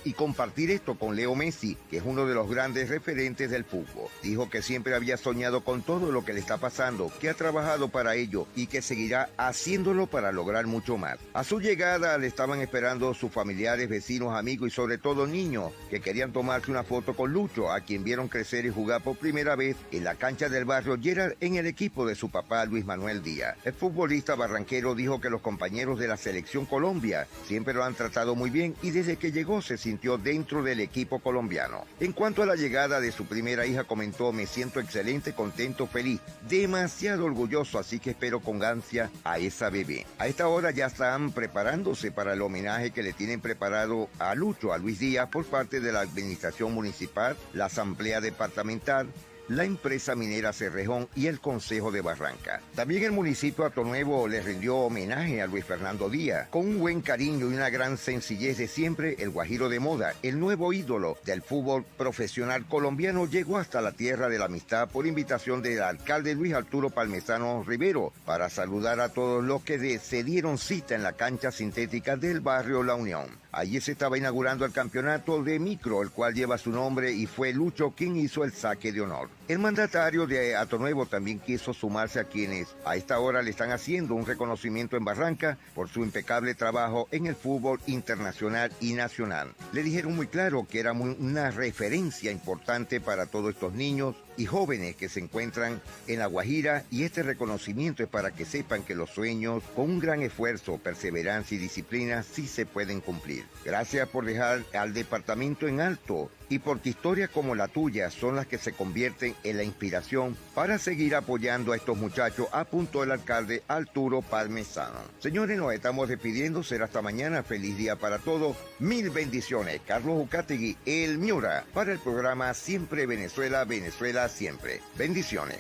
y compartir esto con Leo Messi, que es uno de los grandes referentes del fútbol. Dijo que siempre había soñado con todo lo que le está pasando, que ha trabajado para ello y que seguirá haciéndolo para lograr mucho más. A su llegada le estaban esperando sus familiares, vecinos, amigos y sobre todo niños que querían tomarse una foto con Lucho, a quien vieron crecer y jugar por primera vez en la cancha del barrio Gerard en el equipo de su papá Luis Manuel Díaz. El futbolista barranquero dijo que los compañeros de la selección Colombia siempre lo han tratado muy bien y desde que llegó se sintió dentro del equipo colombiano. En cuanto a la llegada de su primera hija, comentó: me siento excelente, contento, feliz, demasiado orgulloso, así que espero con ansia a esa bebé. A esta hora ya están preparándose para el homenaje que le tienen preparado a Lucho, a Luis Díaz, por parte de la administración municipal, la asamblea departamental, la empresa minera Cerrejón y el Consejo de Barranca. También el municipio de Atonuevo le rindió homenaje a Luis Fernando Díaz. Con un buen cariño y una gran sencillez de siempre, el guajiro de moda, el nuevo ídolo del fútbol profesional colombiano, llegó hasta la tierra de la amistad por invitación del alcalde Luis Arturo Palmesano Rivero para saludar a todos los que se dieron cita en la cancha sintética del barrio La Unión. Allí se estaba inaugurando el campeonato de micro, el cual lleva su nombre, y fue Lucho quien hizo el saque de honor. El mandatario de Atonuevo también quiso sumarse a quienes a esta hora le están haciendo un reconocimiento en Barranca por su impecable trabajo en el fútbol internacional y nacional. Le dijeron muy claro que era una referencia importante para todos estos niños y jóvenes que se encuentran en La Guajira, y este reconocimiento es para que sepan que los sueños, con un gran esfuerzo, perseverancia y disciplina, sí se pueden cumplir. Gracias por dejar al departamento en alto y porque historias como la tuya son las que se convierten en la inspiración para seguir apoyando a estos muchachos, apuntó el alcalde Arturo Palmesano. Señores, nos estamos despidiendo, será hasta mañana, feliz día para todos, mil bendiciones. Carlos Ucategui, el Miura, para el programa Siempre Venezuela, Venezuela Siempre. Bendiciones.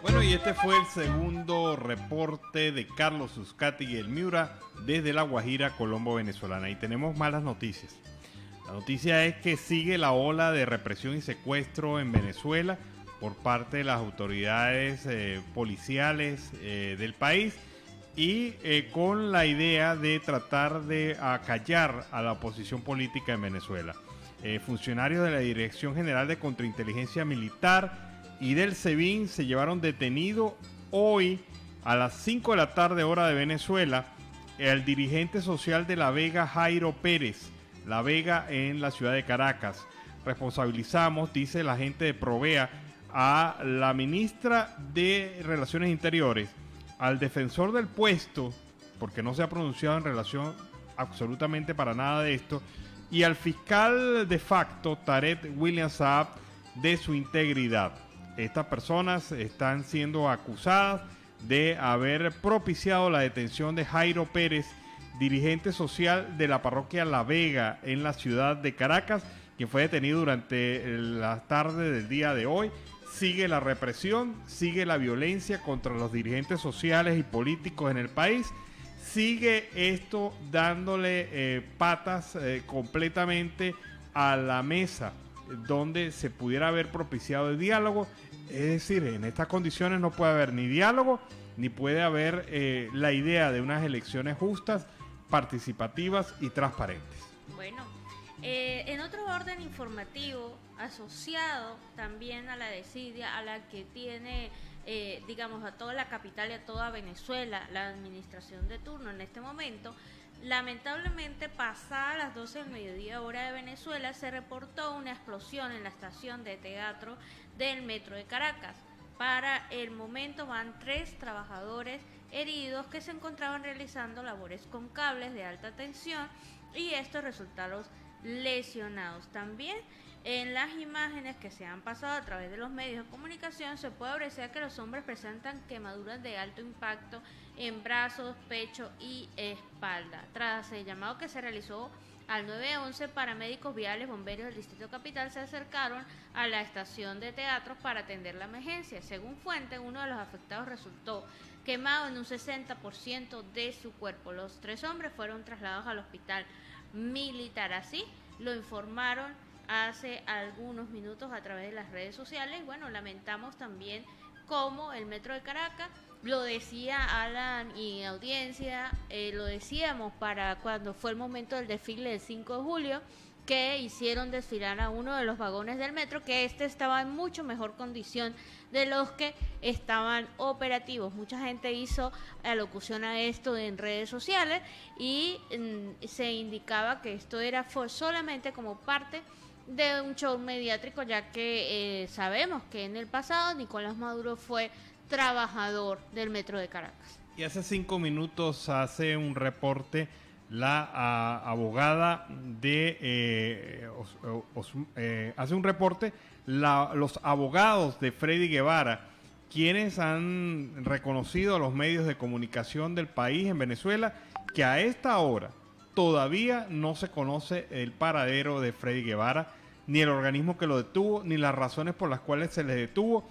Bueno, y este fue el segundo reporte de Carlos Uzcategui, el Miura, desde La Guajira, Colombo, venezolana. Y tenemos malas noticias. La noticia es que sigue la ola de represión y secuestro en Venezuela por parte de las autoridades policiales del país, y con la idea de tratar de acallar a la oposición política en Venezuela. Funcionarios de la Dirección General de Contrainteligencia Militar y del SEBIN se llevaron detenido hoy a las 5 de la tarde hora de Venezuela el dirigente social de La Vega, Jairo Pérez, La Vega, en la ciudad de Caracas. Responsabilizamos, dice la gente de Provea, a la ministra de Relaciones Interiores, al defensor del puesto, porque no se ha pronunciado en relación absolutamente para nada de esto, y al fiscal de facto, Tarek William Saab, de su integridad. Estas personas están siendo acusadas de haber propiciado la detención de Jairo Pérez, dirigente social de la parroquia La Vega en la ciudad de Caracas, quien fue detenido durante la tarde del día de hoy. Sigue la represión, sigue la violencia contra los dirigentes sociales y políticos en el país. Sigue esto dándole patas completamente a la mesa donde se pudiera haber propiciado el diálogo. Es decir, en estas condiciones no puede haber ni diálogo, ni puede haber la idea de unas elecciones justas, participativas y transparentes. Bueno, en otro orden informativo, asociado también a la desidia, a la que tiene, digamos, a toda la capital y a toda Venezuela, la administración de turno en este momento, lamentablemente, pasadas las 12 del mediodía hora de Venezuela, se reportó una explosión en la estación de teatro del Metro de Caracas. Para el momento van 3 trabajadores heridos que se encontraban realizando labores con cables de alta tensión, y estos resultaron lesionados. También en las imágenes que se han pasado a través de los medios de comunicación se puede apreciar que los hombres presentan quemaduras de alto impacto en brazos, pecho y espalda. Tras el llamado que se realizó al 911, paramédicos viales, bomberos del Distrito Capital se acercaron a la estación de teatro para atender la emergencia. Según fuente, uno de los afectados resultó quemado en un 60% de su cuerpo. Los 3 hombres fueron trasladados al hospital militar. Así lo informaron hace algunos minutos a través de las redes sociales. Bueno, lamentamos también cómo el Metro de Caracas Lo decía Alan y audiencia, lo decíamos para cuando fue el momento del desfile del 5 de julio, que hicieron desfilar a uno de los vagones del metro, que estaba en mucho mejor condición de los que estaban operativos. Mucha gente hizo alocución a esto en redes sociales y se indicaba que esto era solamente como parte de un show mediático, ya que sabemos que en el pasado Nicolás Maduro fue trabajador del Metro de Caracas. Y hace 5 minutos hace un reporte la abogada de hace un reporte los abogados de Freddy Guevara, quienes han reconocido a los medios de comunicación del país en Venezuela que a esta hora todavía no se conoce el paradero de Freddy Guevara, ni el organismo que lo detuvo, ni las razones por las cuales se le detuvo,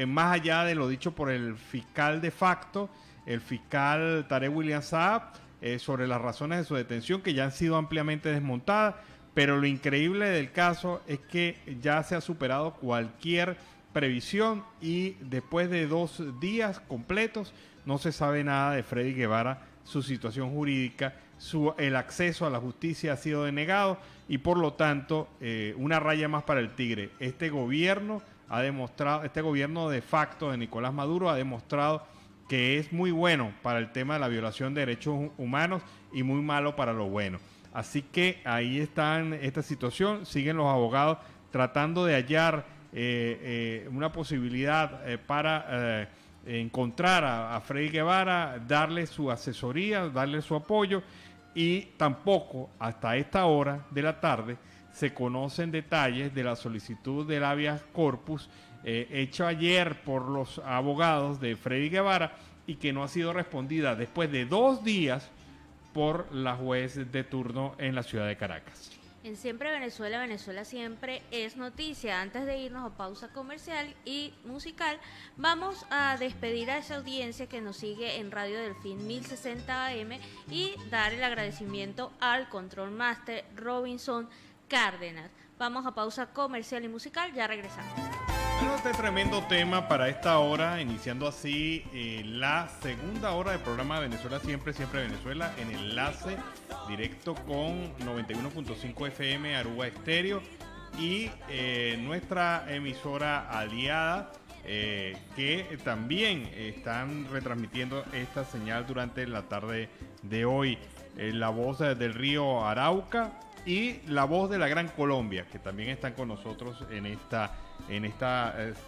más allá de lo dicho por el fiscal de facto, el fiscal Tarek William Saab, sobre las razones de su detención, que ya han sido ampliamente desmontadas, pero lo increíble del caso es que ya se ha superado cualquier previsión y después de 2 días completos no se sabe nada de Freddy Guevara, su situación jurídica, el acceso a la justicia ha sido denegado y por lo tanto una raya más para el tigre. Este gobierno de facto de Nicolás Maduro ha demostrado que es muy bueno para el tema de la violación de derechos humanos y muy malo para lo bueno. Así que ahí está esta situación, siguen los abogados tratando de hallar una posibilidad para encontrar a Freddy Guevara, darle su asesoría, darle su apoyo, y tampoco hasta esta hora de la tarde se conocen detalles de la solicitud del habeas corpus hecho ayer por los abogados de Freddy Guevara y que no ha sido respondida después de 2 días por la juez de turno en la ciudad de Caracas. En Siempre Venezuela, Venezuela siempre es noticia. Antes de irnos a pausa comercial y musical, vamos a despedir a esa audiencia que nos sigue en Radio Delfín 1060 AM y dar el agradecimiento al Control Master Robinson Cárdenas. Vamos a pausa comercial y musical, ya regresamos. Bueno, este tremendo tema para esta hora, iniciando así la segunda hora del programa Venezuela Siempre, Siempre Venezuela, en enlace directo con 91.5 FM Aruba Estéreo y nuestra emisora aliada que también están retransmitiendo esta señal durante la tarde de hoy. La voz del río Arauca y la voz de la Gran Colombia, que también están con nosotros en esta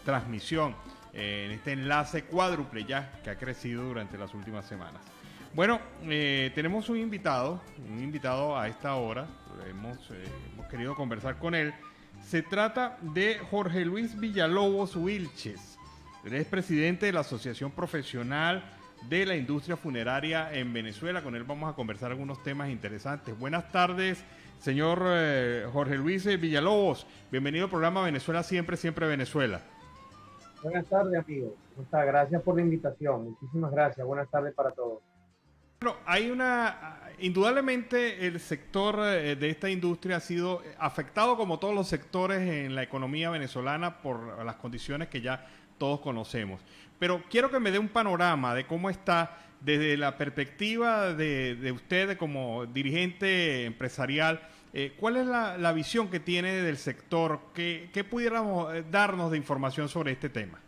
transmisión, en este enlace cuádruple ya que ha crecido durante las últimas semanas. Bueno, tenemos un invitado a esta hora, hemos querido conversar con él. Se trata de Jorge Luis Villalobos Wilches. Él es presidente de la Asociación Profesional de la Industria Funeraria en Venezuela. Con él vamos a conversar algunos temas interesantes. Buenas tardes, señor Jorge Luis Villalobos. Bienvenido al programa Venezuela Siempre, Siempre Venezuela. Buenas tardes, amigo. Gracias por la invitación. Muchísimas gracias. Buenas tardes para todos. Bueno, indudablemente el sector de esta industria ha sido afectado como todos los sectores en la economía venezolana por las condiciones que ya todos conocemos. Pero quiero que me dé un panorama de cómo está desde la perspectiva de usted como dirigente empresarial. ¿Cuál es la visión que tiene del sector? ¿Qué pudiéramos darnos de información sobre este tema?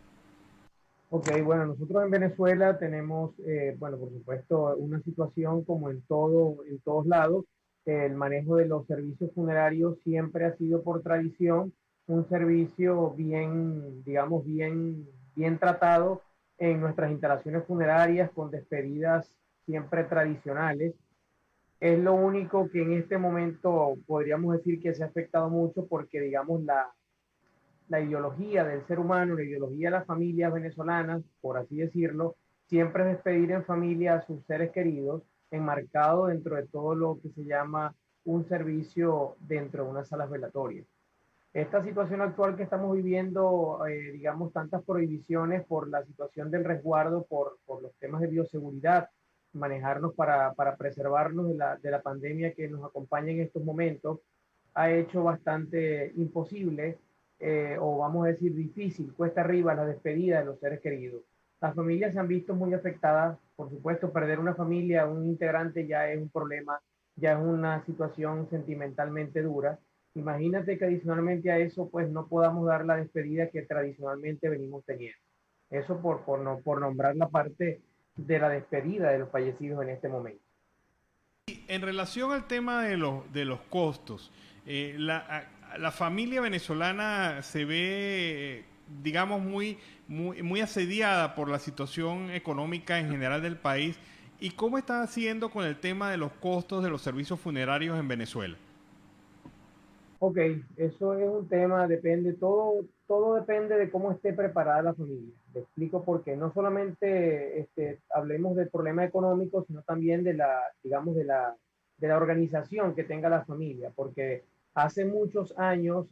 Ok, bueno, nosotros en Venezuela tenemos, por supuesto, una situación como en todos lados. El manejo de los servicios funerarios siempre ha sido por tradición un servicio bien tratado en nuestras instalaciones funerarias, con despedidas siempre tradicionales. Es lo único que en este momento podríamos decir que se ha afectado mucho porque, digamos, la ideología del ser humano, la ideología de las familias venezolanas, por así decirlo, siempre es despedir en familia a sus seres queridos, enmarcado dentro de todo lo que se llama un servicio dentro de unas salas velatorias. Esta situación actual que estamos viviendo, tantas prohibiciones por la situación del resguardo, por los temas de bioseguridad, manejarnos para preservarnos de la pandemia que nos acompaña en estos momentos, ha hecho bastante imposible, o vamos a decir difícil, cuesta arriba la despedida de los seres queridos. Las familias se han visto muy afectadas, por supuesto, perder una familia, un integrante ya es un problema, ya es una situación sentimentalmente dura. Imagínate que adicionalmente a eso, pues no podamos dar la despedida que tradicionalmente venimos teniendo. Eso por nombrar la parte de la despedida de los fallecidos en este momento. En relación al tema de los costos, la familia venezolana se ve, digamos, muy asediada por la situación económica en general del país. ¿Y cómo está haciendo con el tema de los costos de los servicios funerarios en Venezuela? Ok, eso es un tema, depende, todo depende de cómo esté preparada la familia. Te explico por qué. No solamente hablemos del problema económico, sino también de la, digamos, de la organización que tenga la familia, porque hace muchos años,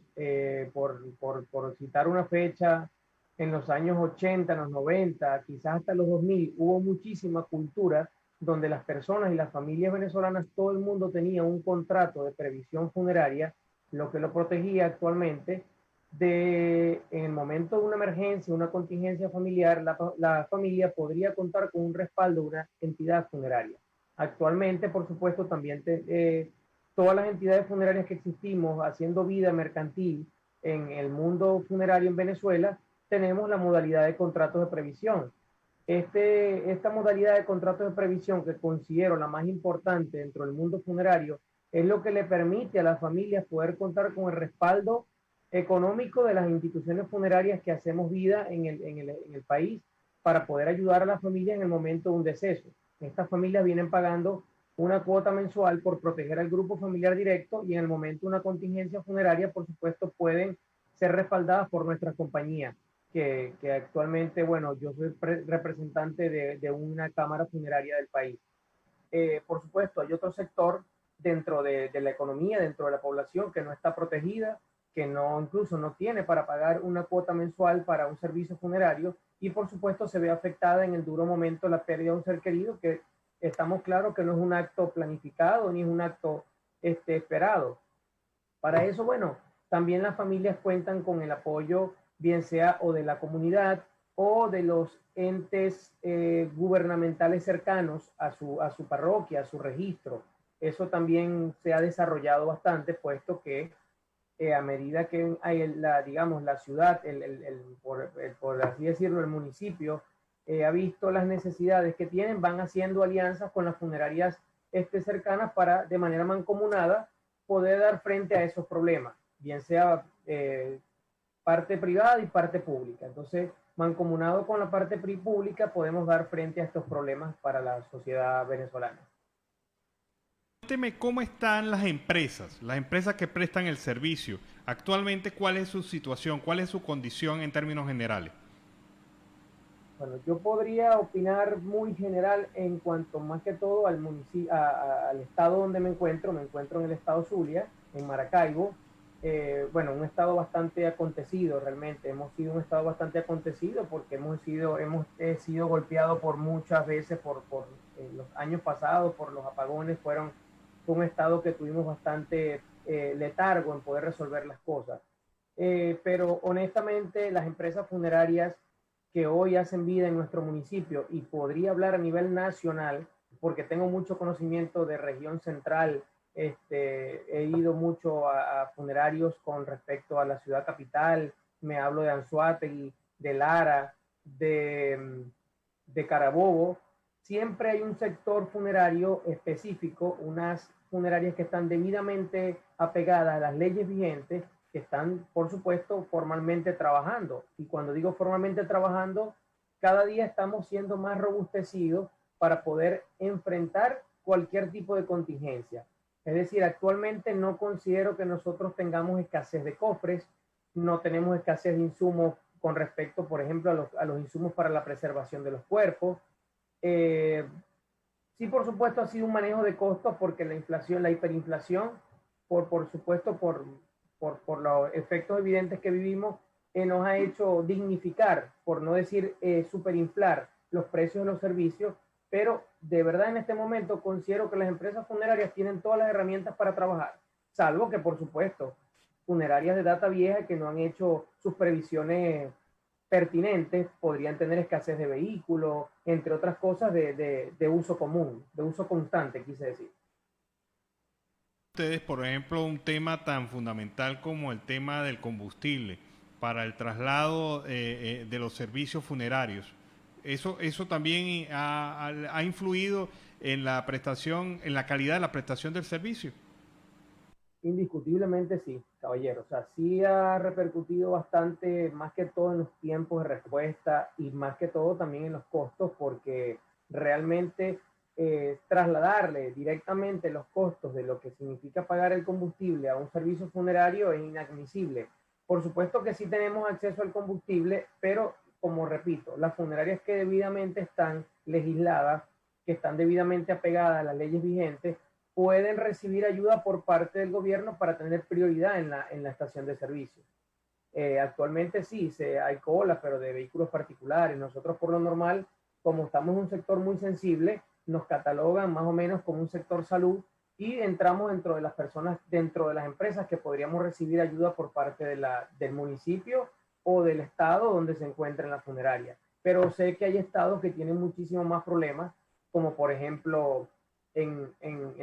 por citar una fecha, en los años 80, en los 90, quizás hasta los 2000, hubo muchísima cultura donde las personas y las familias venezolanas, todo el mundo tenía un contrato de previsión funeraria, lo que lo protegía actualmente de, en el momento de una emergencia, una contingencia familiar, la familia podría contar con un respaldo de una entidad funeraria. Actualmente, por supuesto, también todas las entidades funerarias que existimos haciendo vida mercantil en el mundo funerario en Venezuela, tenemos la modalidad de contratos de previsión. Esta modalidad de contratos de previsión, que considero la más importante dentro del mundo funerario, es lo que le permite a las familias poder contar con el respaldo económico de las instituciones funerarias que hacemos vida en el país para poder ayudar a la familia en el momento de un deceso. Estas familias vienen pagando una cuota mensual por proteger al grupo familiar directo y en el momento de una contingencia funeraria, por supuesto, pueden ser respaldadas por nuestra compañía, que actualmente, bueno, yo soy representante de una cámara funeraria del país. Por supuesto, hay otro sector dentro de la economía, dentro de la población que no está protegida, que no, incluso no tiene para pagar una cuota mensual para un servicio funerario y por supuesto se ve afectada en el duro momento la pérdida de un ser querido, que estamos claros que no es un acto planificado ni es un acto esperado. Para eso, bueno, también las familias cuentan con el apoyo, bien sea o de la comunidad o de los entes gubernamentales cercanos a su parroquia, a su registro. Eso también se ha desarrollado bastante, puesto que a medida que hay digamos, la ciudad, por así decirlo, el municipio, ha visto las necesidades que tienen, van haciendo alianzas con las funerarias cercanas para, de manera mancomunada, poder dar frente a esos problemas, bien sea parte privada y parte pública. Entonces, mancomunado con la parte pública, podemos dar frente a estos problemas para la sociedad venezolana. Cuénteme cómo están las empresas que prestan el servicio. Actualmente, ¿cuál es su situación? ¿Cuál es su condición en términos generales? Bueno, yo podría opinar muy general en cuanto más que todo al municipio, al estado donde me encuentro en el estado Zulia, en Maracaibo. Bueno, un estado bastante acontecido realmente. Hemos sido un estado bastante acontecido porque hemos sido golpeados por muchas veces por los años pasados, por los apagones. Fue un estado que tuvimos bastante letargo en poder resolver las cosas. Pero honestamente, las empresas funerarias que hoy hacen vida en nuestro municipio, y podría hablar a nivel nacional, porque tengo mucho conocimiento de región central, he ido mucho a funerarios con respecto a la ciudad capital, me hablo de Anzoátegui, de Lara, de Carabobo. Siempre hay un sector funerario específico, unas funerarias que están debidamente apegadas a las leyes vigentes, que están, por supuesto, formalmente trabajando. Y cuando digo formalmente trabajando, cada día estamos siendo más robustecidos para poder enfrentar cualquier tipo de contingencia. Es decir, actualmente no considero que nosotros tengamos escasez de cofres, no tenemos escasez de insumos con respecto, por ejemplo, a los insumos para la preservación de los cuerpos. Sí, por supuesto, ha sido un manejo de costos porque la inflación, la hiperinflación, por supuesto, por los efectos evidentes que vivimos, nos ha hecho dignificar, por no decir superinflar los precios de los servicios, pero de verdad en este momento considero que las empresas funerarias tienen todas las herramientas para trabajar, salvo que, por supuesto, funerarias de data vieja que no han hecho sus previsiones pertinentes podrían tener escasez de vehículos, entre otras cosas de uso común, de uso constante, quise decir. Ustedes, por ejemplo, un tema tan fundamental como el tema del combustible para el traslado de los servicios funerarios. Eso también ha influido en la prestación, en la calidad de la prestación del servicio. Indiscutiblemente sí, caballero. O sea, sí ha repercutido bastante, más que todo en los tiempos de respuesta y más que todo también en los costos, porque realmente trasladarle directamente los costos de lo que significa pagar el combustible a un servicio funerario es inadmisible. Por supuesto que sí tenemos acceso al combustible, pero como repito, las funerarias que debidamente están legisladas, que están debidamente apegadas a las leyes vigentes, pueden recibir ayuda por parte del gobierno para tener prioridad en la estación de servicio. Actualmente sí, hay colas, pero de vehículos particulares. Nosotros por lo normal, como estamos en un sector muy sensible, nos catalogan más o menos como un sector salud y entramos dentro de las personas, dentro de las empresas que podríamos recibir ayuda por parte del municipio o del estado donde se encuentra en la funeraria. Pero sé que hay estados que tienen muchísimo más problemas, como por ejemplo en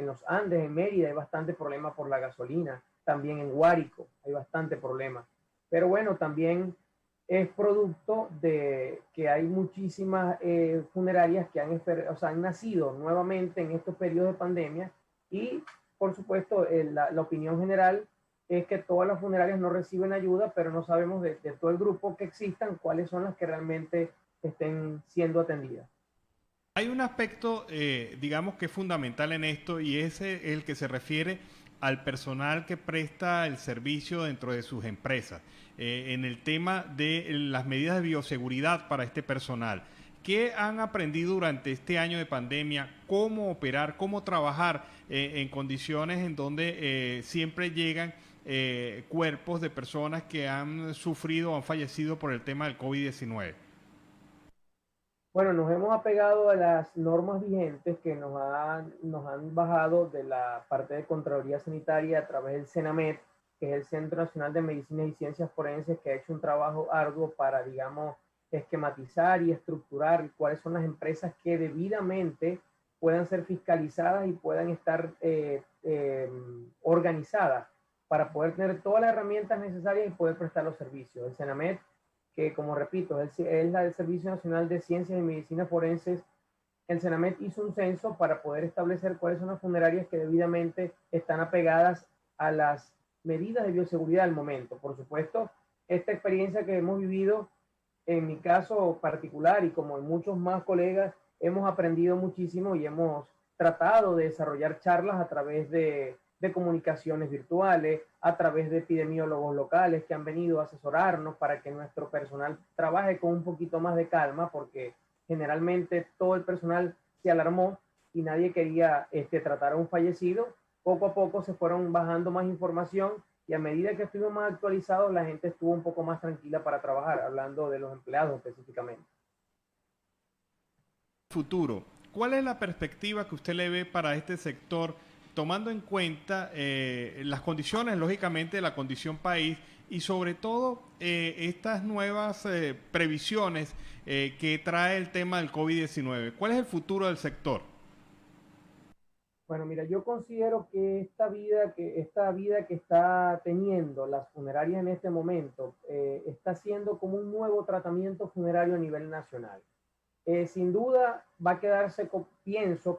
los Andes, en Mérida, hay bastante problema por la gasolina. También en Guárico hay bastante problema. Pero bueno, también es producto de que hay muchísimas funerarias que han nacido nuevamente en estos periodos de pandemia y, por supuesto, la opinión general es que todas las funerarias no reciben ayuda, pero no sabemos de todo el grupo que existan cuáles son las que realmente estén siendo atendidas. Hay un aspecto, digamos, que es fundamental en esto y es el que se refiere al personal que presta el servicio dentro de sus empresas, en el tema de las medidas de bioseguridad para este personal. ¿Qué han aprendido durante este año de pandemia? ¿Cómo operar, cómo trabajar en condiciones en donde siempre llegan cuerpos de personas que han sufrido o han fallecido por el tema del COVID-19? Bueno, nos hemos apegado a las normas vigentes que nos han bajado de la parte de Contraloría Sanitaria a través del CENAMET, que es el Centro Nacional de Medicina y Ciencias Forenses, que ha hecho un trabajo arduo para, digamos, esquematizar y estructurar cuáles son las empresas que debidamente puedan ser fiscalizadas y puedan estar organizadas para poder tener todas las herramientas necesarias y poder prestar los servicios. El CENAMET, que como repito, es la del Servicio Nacional de Ciencias y Medicina Forenses, el CENAMET hizo un censo para poder establecer cuáles son las funerarias que debidamente están apegadas a las medidas de bioseguridad al momento. Por supuesto, esta experiencia que hemos vivido, en mi caso particular y como en muchos más colegas, hemos aprendido muchísimo y hemos tratado de desarrollar charlas a través de comunicaciones virtuales, a través de epidemiólogos locales que han venido a asesorarnos para que nuestro personal trabaje con un poquito más de calma, porque generalmente todo el personal se alarmó y nadie quería tratar a un fallecido. Poco a poco se fueron bajando más información y a medida que estuvimos más actualizados, la gente estuvo un poco más tranquila para trabajar, hablando de los empleados específicamente. Futuro, ¿cuál es la perspectiva que usted le ve para este sector, tomando en cuenta las condiciones, lógicamente, de la condición país y sobre todo estas nuevas previsiones que trae el tema del COVID-19? ¿Cuál es el futuro del sector? Bueno, mira, yo considero que esta vida que está teniendo las funerarias en este momento está siendo como un nuevo tratamiento funerario a nivel nacional. Sin duda va a quedarse,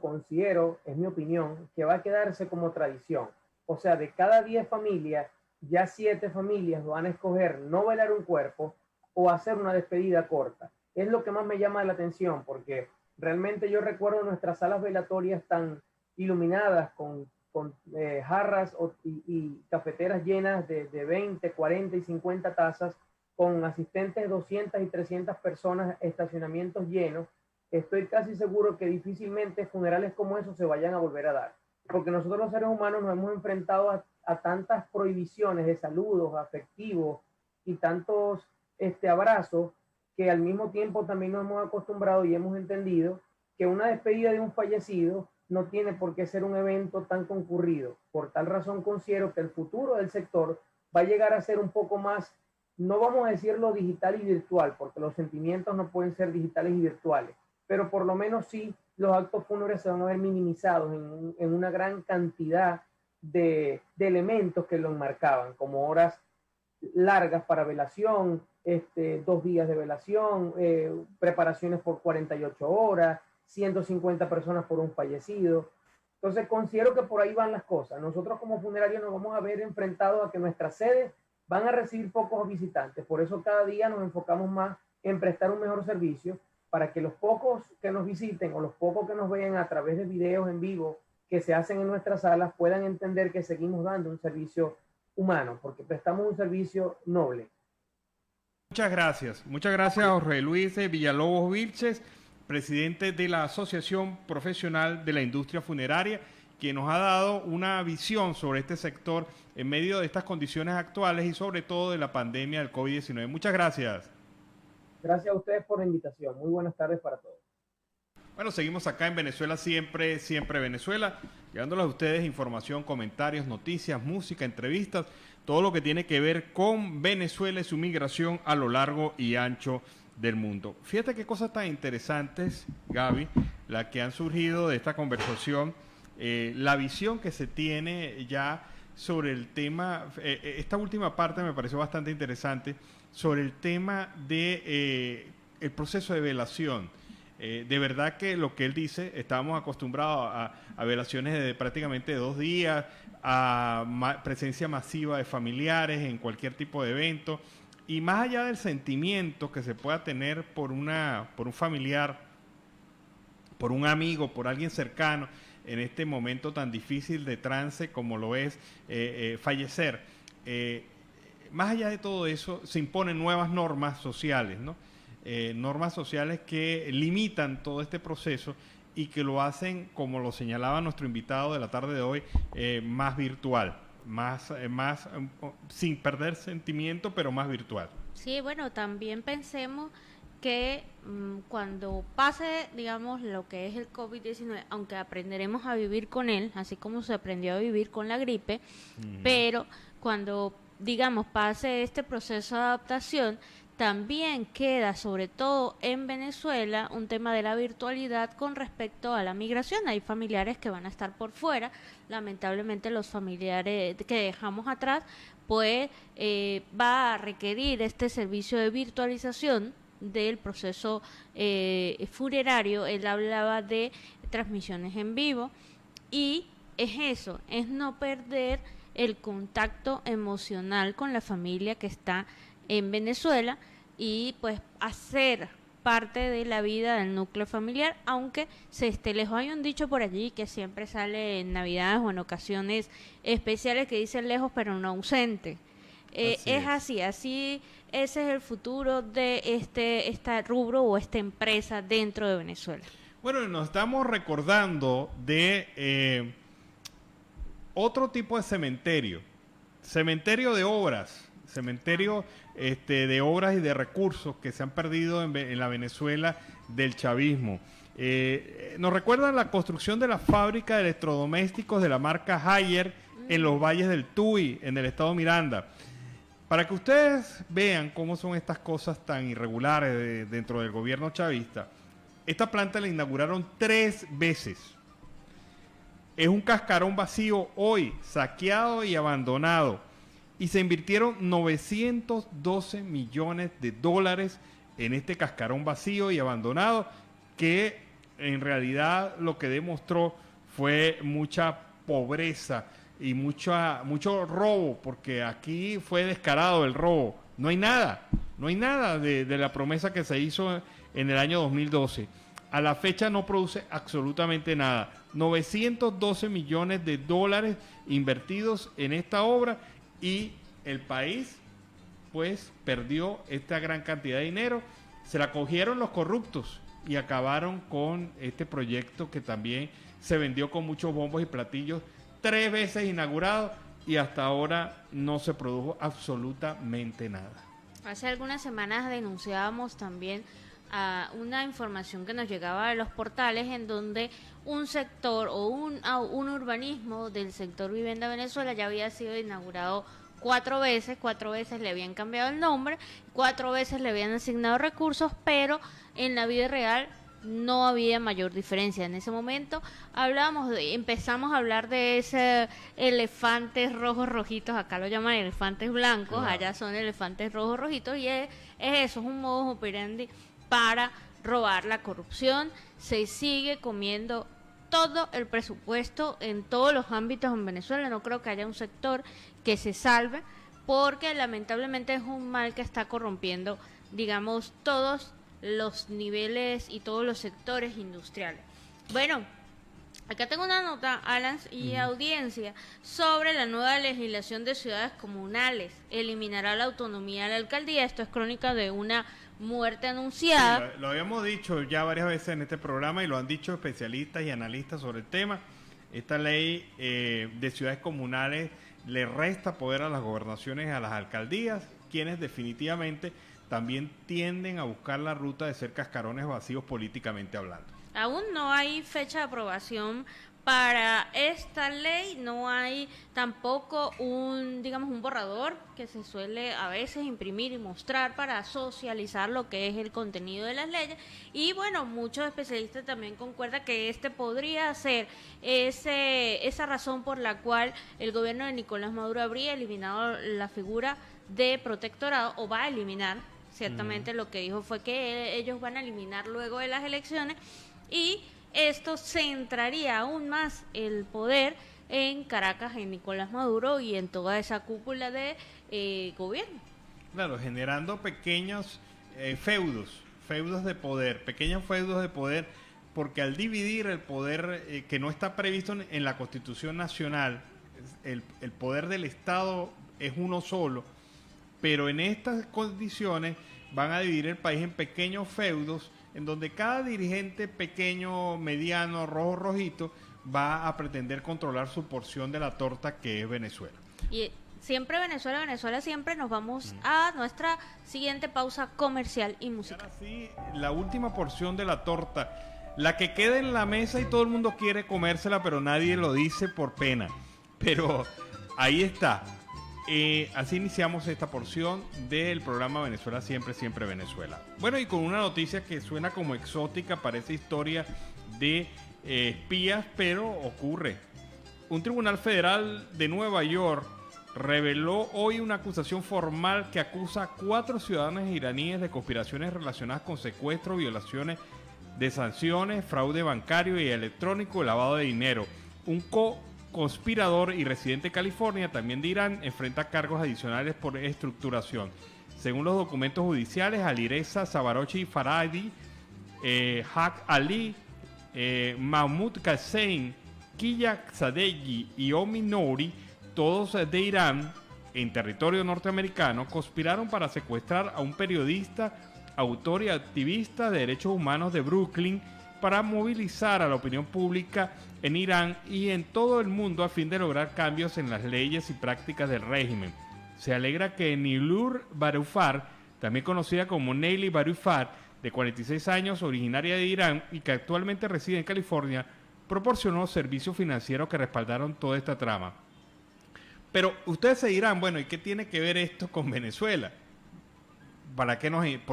considero, es mi opinión, que va a quedarse como tradición. O sea, de cada 10 familias, ya 7 familias van a escoger no velar un cuerpo o hacer una despedida corta. Es lo que más me llama la atención, porque realmente yo recuerdo nuestras salas velatorias tan iluminadas con jarras y cafeteras llenas de 20, 40 y 50 tazas, con asistentes de 200 y 300 personas, estacionamientos llenos. Estoy casi seguro que difícilmente funerales como esos se vayan a volver a dar, porque nosotros los seres humanos nos hemos enfrentado a tantas prohibiciones de saludos afectivos y tantos abrazos, que al mismo tiempo también nos hemos acostumbrado y hemos entendido que una despedida de un fallecido no tiene por qué ser un evento tan concurrido. Por tal razón considero que el futuro del sector va a llegar a ser un poco más no vamos a decirlo digital y virtual, porque los sentimientos no pueden ser digitales y virtuales, pero por lo menos sí los actos fúnebres se van a ver minimizados en una gran cantidad de elementos que lo enmarcaban, como horas largas para velación, 2 días de velación, preparaciones por 48 horas, 150 personas por un fallecido. Entonces considero que por ahí van las cosas. Nosotros como funerarios nos vamos a ver enfrentados a que nuestras sedes van a recibir pocos visitantes. Por eso cada día nos enfocamos más en prestar un mejor servicio para que los pocos que nos visiten o los pocos que nos vean a través de videos en vivo que se hacen en nuestras salas puedan entender que seguimos dando un servicio humano, porque prestamos un servicio noble. Muchas gracias a Jorge Luis Villalobos Vilches, presidente de la Asociación Profesional de la Industria Funeraria, que nos ha dado una visión sobre este sector en medio de estas condiciones actuales y sobre todo de la pandemia del COVID-19. Muchas gracias. Gracias a ustedes por la invitación. Muy buenas tardes para todos. Bueno, seguimos acá en Venezuela Siempre, Siempre Venezuela, llevándoles a ustedes información, comentarios, noticias, música, entrevistas, todo lo que tiene que ver con Venezuela y su migración a lo largo y ancho del mundo. Fíjate qué cosas tan interesantes, Gaby, las que han surgido de esta conversación, la visión que se tiene ya sobre el tema, esta última parte me pareció bastante interesante, sobre el tema de el proceso de velación. De verdad que lo que él dice, estábamos acostumbrados a velaciones de prácticamente 2 días, a presencia masiva de familiares en cualquier tipo de evento, y más allá del sentimiento que se pueda tener por un familiar, por un amigo, por alguien cercano, en este momento tan difícil de trance como lo es fallecer, más allá de todo eso, se imponen nuevas normas sociales, ¿no? Normas sociales que limitan todo este proceso y que lo hacen, como lo señalaba nuestro invitado de la tarde de hoy, más virtual, más sin perder sentimiento, pero más virtual. Sí, bueno, también pensemos que cuando pase, digamos, lo que es el COVID-19, aunque aprenderemos a vivir con él, así como se aprendió a vivir con la gripe, pero cuando, digamos, pase este proceso de adaptación, también queda, sobre todo en Venezuela, un tema de la virtualidad con respecto a la migración. Hay familiares que van a estar por fuera. Lamentablemente los familiares que dejamos atrás, pues va a requerir este servicio de virtualización del proceso funerario. Él hablaba de transmisiones en vivo y es eso, es no perder el contacto emocional con la familia que está en Venezuela y pues hacer parte de la vida del núcleo familiar, aunque se esté lejos. Hay un dicho por allí que siempre sale en Navidades o en ocasiones especiales que dice lejos pero no ausente. Así, ese es el futuro de este rubro o esta empresa dentro de Venezuela. Bueno, nos estamos recordando de otro tipo de cementerio de obras, cementerio de obras y de recursos que se han perdido en la Venezuela del chavismo. Nos recuerdan la construcción de la fábrica de electrodomésticos de la marca Haier en los valles del Tuy, en el estado Miranda. Para que ustedes vean cómo son estas cosas tan irregulares dentro del gobierno chavista, esta planta la inauguraron 3 veces. Es un cascarón vacío hoy, saqueado y abandonado. Y se invirtieron 912 millones de dólares en este cascarón vacío y abandonado, que en realidad lo que demostró fue mucha pobreza y mucho robo, porque aquí fue descarado el robo. No hay nada de la promesa que se hizo en el año 2012. A la fecha no produce absolutamente nada. 912 millones de dólares invertidos en esta obra y el país pues perdió esta gran cantidad de dinero. Se la cogieron los corruptos y acabaron con este proyecto que también se vendió con muchos bombos y platillos, 3 veces inaugurado, y hasta ahora no se produjo absolutamente nada. Hace algunas semanas denunciábamos también a una información que nos llegaba de los portales en donde un sector o un urbanismo del sector Vivienda Venezuela ya había sido inaugurado 4 veces le habían cambiado el nombre, 4 veces le habían asignado recursos, pero en la vida real no había mayor diferencia. En ese momento empezamos a hablar de ese elefantes rojos rojitos, acá lo llaman elefantes blancos, Claro. allá son elefantes rojos rojitos, y es eso, es un modus operandi para robar. La corrupción se sigue comiendo todo el presupuesto en todos los ámbitos en Venezuela. No creo que haya un sector que se salve, porque lamentablemente es un mal que está corrompiendo, digamos, todos los niveles y todos los sectores industriales. Bueno, acá tengo una nota, Alan y audiencia, sobre la nueva legislación de ciudades comunales. Eliminará la autonomía de la alcaldía. Esto es crónica de una muerte anunciada. Sí, lo habíamos dicho ya varias veces en este programa y lo han dicho especialistas y analistas sobre el tema. Esta ley de ciudades comunales le resta poder a las gobernaciones y a las alcaldías, quienes definitivamente también tienden a buscar la ruta de ser cascarones vacíos políticamente hablando. Aún no hay fecha de aprobación para esta ley, no hay tampoco un borrador que se suele a veces imprimir y mostrar para socializar lo que es el contenido de las leyes. Y bueno, muchos especialistas también concuerdan que este podría ser esa razón por la cual el gobierno de Nicolás Maduro habría eliminado la figura de protectorado, o va a eliminar. Ciertamente lo que dijo fue que ellos van a eliminar luego de las elecciones, y esto centraría aún más el poder en Caracas, en Nicolás Maduro y en toda esa cúpula de gobierno. Claro, generando pequeños feudos de poder, pequeños feudos de poder, porque al dividir el poder que no está previsto en la Constitución Nacional, el poder del Estado es uno solo, pero en estas condiciones van a dividir el país en pequeños feudos, en donde cada dirigente pequeño, mediano, rojo, rojito, va a pretender controlar su porción de la torta que es Venezuela. Y siempre Venezuela, siempre. Nos vamos a nuestra siguiente pausa comercial y Y musical. ahora sí, la última porción de la torta, la que queda en la mesa y todo el mundo quiere comérsela, pero nadie lo dice por pena. Pero ahí está. Así iniciamos esta porción del programa Venezuela Siempre, Siempre Venezuela. Bueno, y con una noticia que suena como exótica, parece historia de espías, pero ocurre. Un tribunal federal de Nueva York reveló hoy una acusación formal que acusa a 4 ciudadanos iraníes de conspiraciones relacionadas con secuestro, violaciones de sanciones, fraude bancario y electrónico y lavado de dinero. Un conspirador y residente de California, también de Irán, enfrenta cargos adicionales por estructuración. Según los documentos judiciales, Alireza Sabarochi Faradi, Haq Ali, Mahmoud Qasem, Kiya Sadeghi y Omi Nouri, todos de Irán, en territorio norteamericano, conspiraron para secuestrar a un periodista, autor y activista de derechos humanos de Brooklyn, para movilizar a la opinión pública en Irán y en todo el mundo a fin de lograr cambios en las leyes y prácticas del régimen. Se alegra que Nilur Barufar, también conocida como Neily Barufar, de 46 años, originaria de Irán y que actualmente reside en California, proporcionó servicios financieros que respaldaron toda esta trama. Pero ustedes se dirán, bueno, ¿y qué tiene que ver esto con Venezuela? ¿Por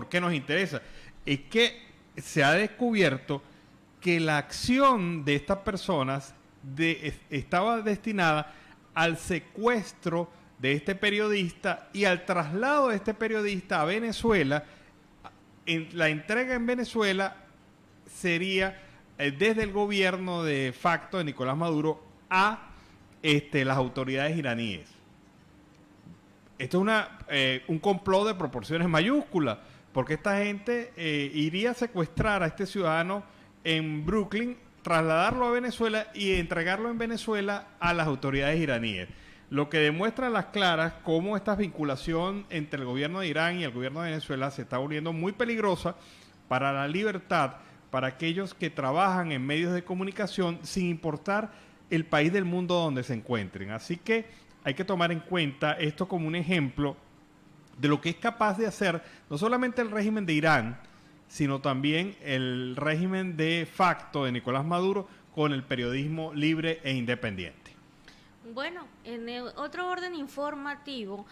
qué nos interesa? Es que se ha descubierto que la acción de estas personas estaba destinada al secuestro de este periodista y al traslado de este periodista a Venezuela. La entrega en Venezuela sería desde el gobierno de facto de Nicolás Maduro a las autoridades iraníes. Esto es un complot de proporciones mayúsculas, porque esta gente iría a secuestrar a este ciudadano en Brooklyn, trasladarlo a Venezuela y entregarlo en Venezuela a las autoridades iraníes. Lo que demuestra a las claras cómo esta vinculación entre el gobierno de Irán y el gobierno de Venezuela se está volviendo muy peligrosa para la libertad, para aquellos que trabajan en medios de comunicación sin importar el país del mundo donde se encuentren. Así que hay que tomar en cuenta esto como un ejemplo de lo que es capaz de hacer no solamente el régimen de Irán, sino también el régimen de facto de Nicolás Maduro con el periodismo libre e independiente. Bueno, en el otro orden informativo,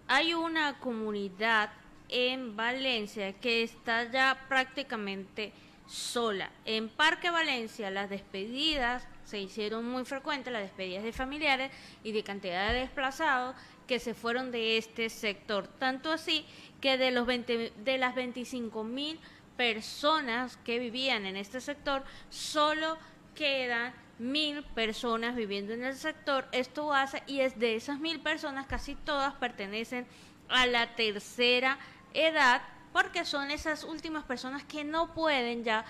hay una comunidad en Valencia que está ya prácticamente sola. En Parque Valencia las despedidas se hicieron muy frecuentes, las despedidas de familiares y de cantidad de desplazados que se fueron de este sector. Tanto así que de las 25.000 personas que vivían en este sector, solo quedan 1.000 personas viviendo en el sector. Esto hace, y es de esas 1.000 personas, casi todas pertenecen a la tercera edad, porque son esas últimas personas que no pueden ya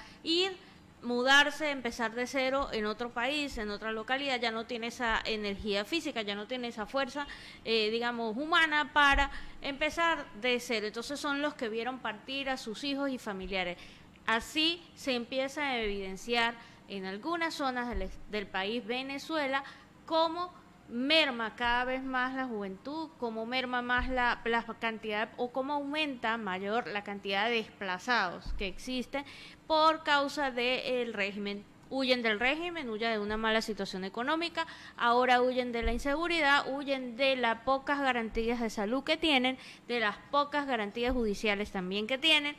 mudarse, empezar de cero en otro país, en otra localidad. Ya no tiene esa energía física, ya no tiene esa fuerza, digamos, humana para empezar de cero. Entonces son los que vieron partir a sus hijos y familiares. Así se empieza a evidenciar en algunas zonas del país Venezuela cómo merma cada vez más la juventud, cómo merma más la cantidad, o cómo aumenta mayor la cantidad de desplazados que existen por causa del régimen. Huyen del régimen, huyen de una mala situación económica, ahora huyen de la inseguridad, huyen de las pocas garantías de salud que tienen, de las pocas garantías judiciales también que tienen,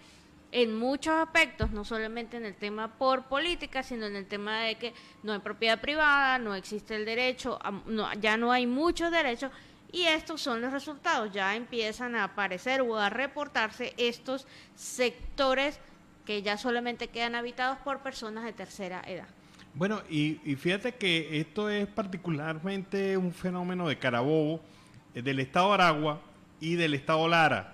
en muchos aspectos, no solamente en el tema por política, sino en el tema de que no hay propiedad privada, no existe el derecho, ya no hay muchos derechos, y estos son los resultados. Ya empiezan a aparecer o a reportarse estos sectores que ya solamente quedan habitados por personas de tercera edad. Bueno, y fíjate que esto es particularmente un fenómeno de Carabobo, del estado Aragua y del estado Lara,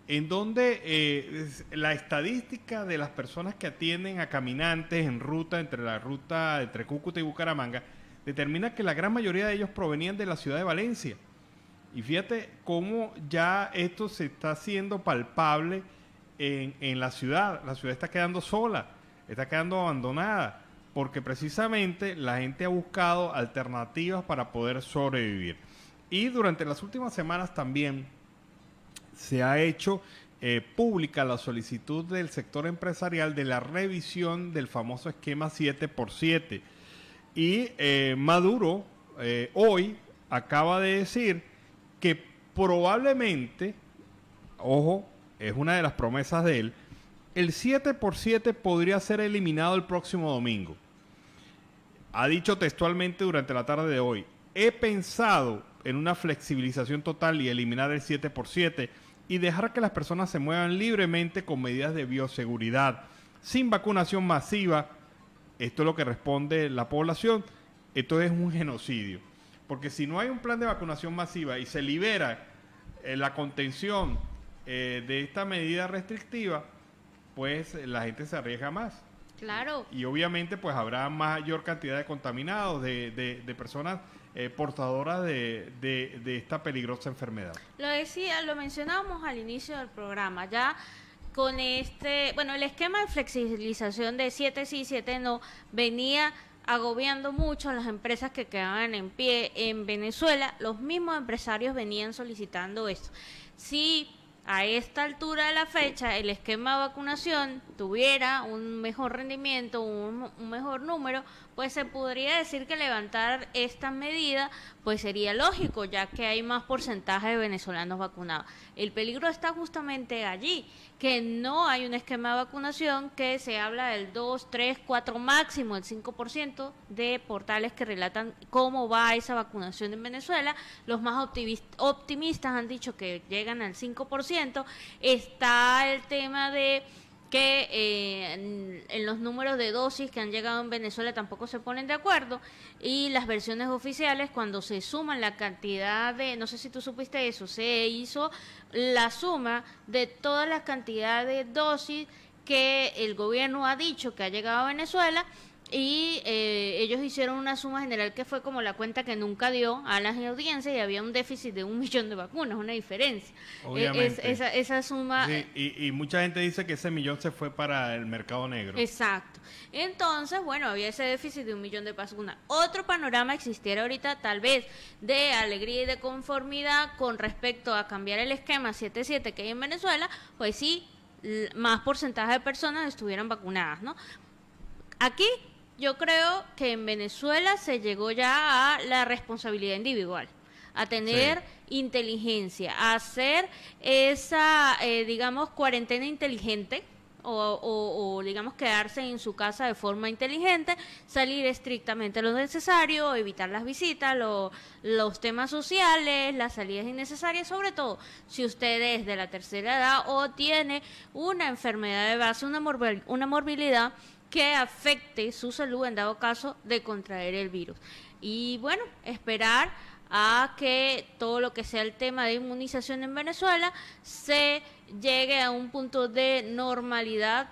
en donde la estadística de las personas que atienden a caminantes en ruta entre Cúcuta y Bucaramanga determina que la gran mayoría de ellos provenían de la ciudad de Valencia. Y fíjate cómo ya esto se está haciendo palpable en la ciudad. La ciudad está quedando sola, está quedando abandonada, porque precisamente la gente ha buscado alternativas para poder sobrevivir. Y durante las últimas semanas también se ha hecho pública la solicitud del sector empresarial de la revisión del famoso esquema 7x7. Y Maduro hoy acaba de decir que probablemente, ojo, es una de las promesas de él, el 7x7 podría ser eliminado el próximo domingo. Ha dicho textualmente durante la tarde de hoy: he pensado en una flexibilización total y eliminar el 7x7 y dejar que las personas se muevan libremente con medidas de bioseguridad, sin vacunación masiva. Esto es lo que responde la población. Esto es un genocidio, porque si no hay un plan de vacunación masiva y se libera la contención de esta medida restrictiva, pues la gente se arriesga más. Claro. Y obviamente pues habrá mayor cantidad de contaminados, de personas portadoras de esta peligrosa enfermedad. Lo mencionábamos al inicio del programa, ya con el esquema de flexibilización de 7 sí, 7 no, venía agobiando mucho a las empresas que quedaban en pie en Venezuela. Los mismos empresarios venían solicitando esto. Si a esta altura de la fecha el esquema de vacunación tuviera un mejor rendimiento, un mejor número, pues se podría decir que levantar esta medida pues sería lógico, ya que hay más porcentaje de venezolanos vacunados. El peligro está justamente allí, que no hay un esquema de vacunación, que se habla del 2, 3, 4, máximo el 5% de portales que relatan cómo va esa vacunación en Venezuela. Los más optimistas han dicho que llegan al 5%. Está el tema de que en los números de dosis que han llegado en Venezuela tampoco se ponen de acuerdo, y las versiones oficiales, cuando se suman la cantidad de, no sé si tú supiste eso, se hizo la suma de toda la cantidad de dosis que el gobierno ha dicho que ha llegado a Venezuela, y ellos hicieron una suma general que fue como la cuenta que nunca dio a las audiencias, y había un déficit de 1 millón de vacunas, una diferencia. Obviamente. Esa suma... Sí, y mucha gente dice que ese millón se fue para el mercado negro. Exacto. Entonces, bueno, había ese déficit de 1 millón de vacunas. Otro panorama existiera ahorita, tal vez, de alegría y de conformidad con respecto a cambiar el esquema 7-7 que hay en Venezuela, pues sí, más porcentaje de personas estuvieran vacunadas, ¿no? Aquí Yo creo que en Venezuela se llegó ya a la responsabilidad individual, a tener inteligencia, a hacer esa, digamos, cuarentena inteligente o, digamos, quedarse en su casa de forma inteligente, salir estrictamente lo necesario, evitar las visitas, los temas sociales, las salidas innecesarias, sobre todo si usted es de la tercera edad o tiene una enfermedad de base, una morbilidad que afecte su salud en dado caso de contraer el virus. Y bueno, esperar a que todo lo que sea el tema de inmunización en Venezuela se llegue a un punto de normalidad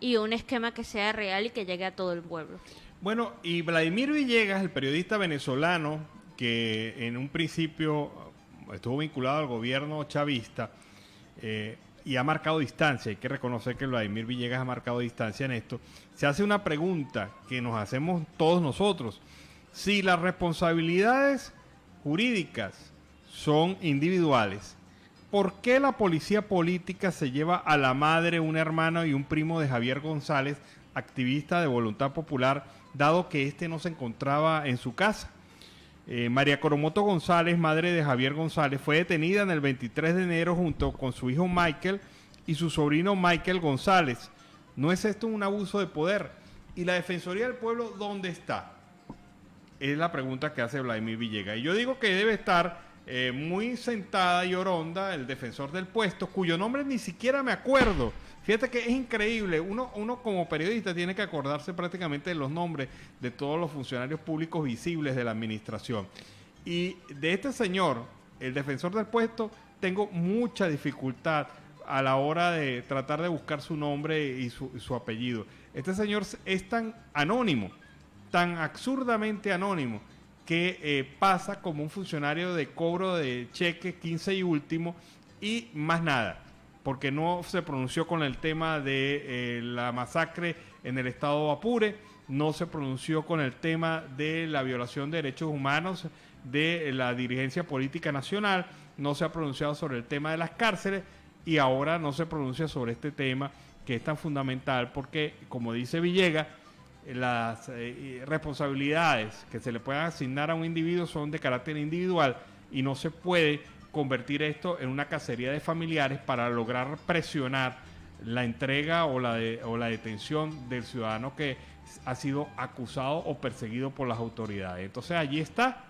y un esquema que sea real y que llegue a todo el pueblo. Bueno, y Vladimir Villegas, el periodista venezolano que en un principio estuvo vinculado al gobierno chavista y ha marcado distancia, hay que reconocer que Vladimir Villegas ha marcado distancia en esto, se hace una pregunta que nos hacemos todos nosotros. Si las responsabilidades jurídicas son individuales, ¿por qué la policía política se lleva a la madre, un hermano y un primo de Javier González, activista de Voluntad Popular, dado que éste no se encontraba en su casa? María Coromoto González, madre de Javier González, fue detenida en el 23 de enero junto con su hijo Michael y su sobrino Michael González. ¿No es esto un abuso de poder? ¿Y la Defensoría del Pueblo dónde está? Es la pregunta que hace Vladimir Villegas. Y yo digo que debe estar muy sentada y oronda el defensor del puesto, cuyo nombre ni siquiera me acuerdo. Fíjate que es increíble. Uno como periodista tiene que acordarse prácticamente de los nombres de todos los funcionarios públicos visibles de la administración. Y de este señor, el defensor del puesto, tengo mucha dificultad a la hora de tratar de buscar su nombre y su apellido. Este señor es tan anónimo, tan absurdamente anónimo, que pasa como un funcionario de cobro de cheque 15 y último y más nada, porque no se pronunció con el tema de la masacre en el estado Apure, no se pronunció con el tema de la violación de derechos humanos de la dirigencia política nacional, no se ha pronunciado sobre el tema de las cárceles y ahora no se pronuncia sobre este tema que es tan fundamental porque, como dice Villegas, las responsabilidades que se le puedan asignar a un individuo son de carácter individual y no se puede convertir esto en una cacería de familiares para lograr presionar la entrega o la detención del ciudadano que ha sido acusado o perseguido por las autoridades. Entonces allí está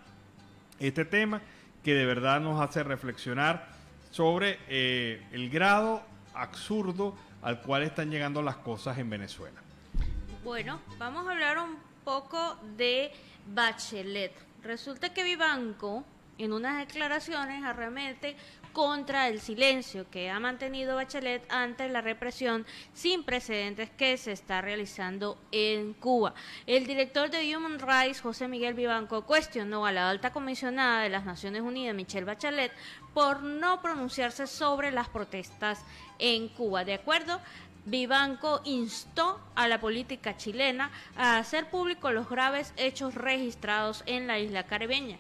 este tema que de verdad nos hace reflexionar sobre el grado absurdo al cual están llegando las cosas en Venezuela. Bueno, vamos a hablar un poco de Bachelet. Resulta que Vivanco, en unas declaraciones, arremete contra el silencio que ha mantenido Bachelet ante la represión sin precedentes que se está realizando en Cuba. El director de Human Rights, José Miguel Vivanco, cuestionó a la alta comisionada de las Naciones Unidas, Michelle Bachelet, por no pronunciarse sobre las protestas en Cuba. De acuerdo, Vivanco instó a la política chilena a hacer público los graves hechos registrados en la isla caribeña.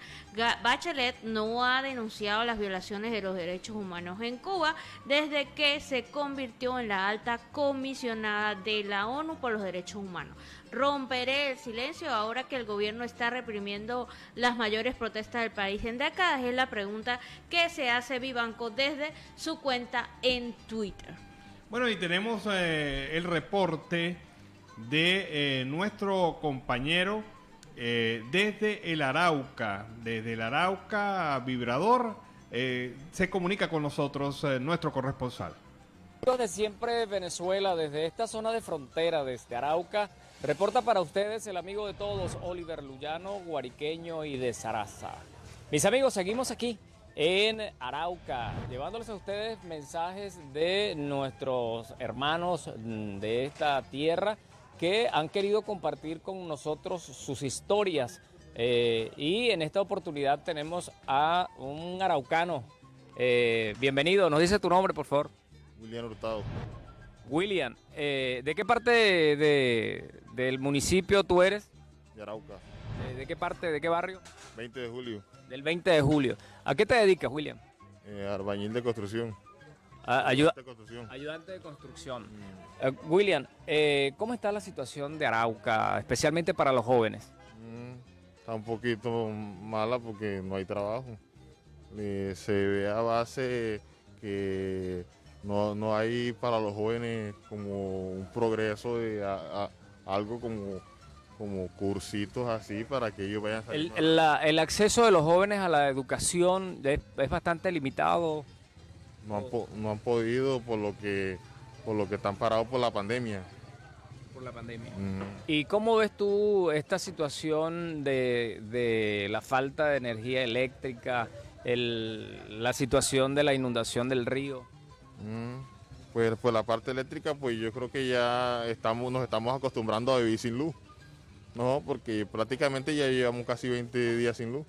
Bachelet no ha denunciado las violaciones de los derechos humanos en Cuba desde que se convirtió en la alta comisionada de la ONU por los derechos humanos. Romperé el silencio ahora que el gobierno está reprimiendo las mayores protestas del país en décadas, es la pregunta que se hace Vivanco desde su cuenta en Twitter. Bueno, y tenemos el reporte de nuestro compañero desde el Arauca Vibrador. Se comunica con nosotros nuestro corresponsal. De siempre Venezuela, desde esta zona de frontera, desde Arauca, reporta para ustedes el amigo de todos, Oliver Luyano, guariqueño y de Saraza. Mis amigos, seguimos aquí en Arauca, llevándoles a ustedes mensajes de nuestros hermanos de esta tierra que han querido compartir con nosotros sus historias. Y en esta oportunidad tenemos a un araucano. Bienvenido, nos dice tu nombre, por favor. William Hurtado. William, ¿de qué parte del municipio tú eres? De Arauca. ¿De qué parte, de qué barrio? 20 de julio. Del 20 de julio. ¿A qué te dedicas, William? Albañil de construcción. Ayudante de construcción. Ayudante de construcción. William, ¿cómo está la situación de Arauca, especialmente para los jóvenes? Está un poquito mala porque no hay trabajo. Se ve a base que no hay para los jóvenes como un progreso de algo como cursitos así para que ellos vayan a salir. El acceso de los jóvenes a la educación es bastante limitado. No han podido por lo que están parados por la pandemia. Por la pandemia. ¿Y cómo ves tú esta situación de la falta de energía eléctrica, la situación de la inundación del río? Pues por la parte eléctrica, pues yo creo que ya nos estamos acostumbrando a vivir sin luz. No, porque prácticamente ya llevamos casi 20 días sin luz.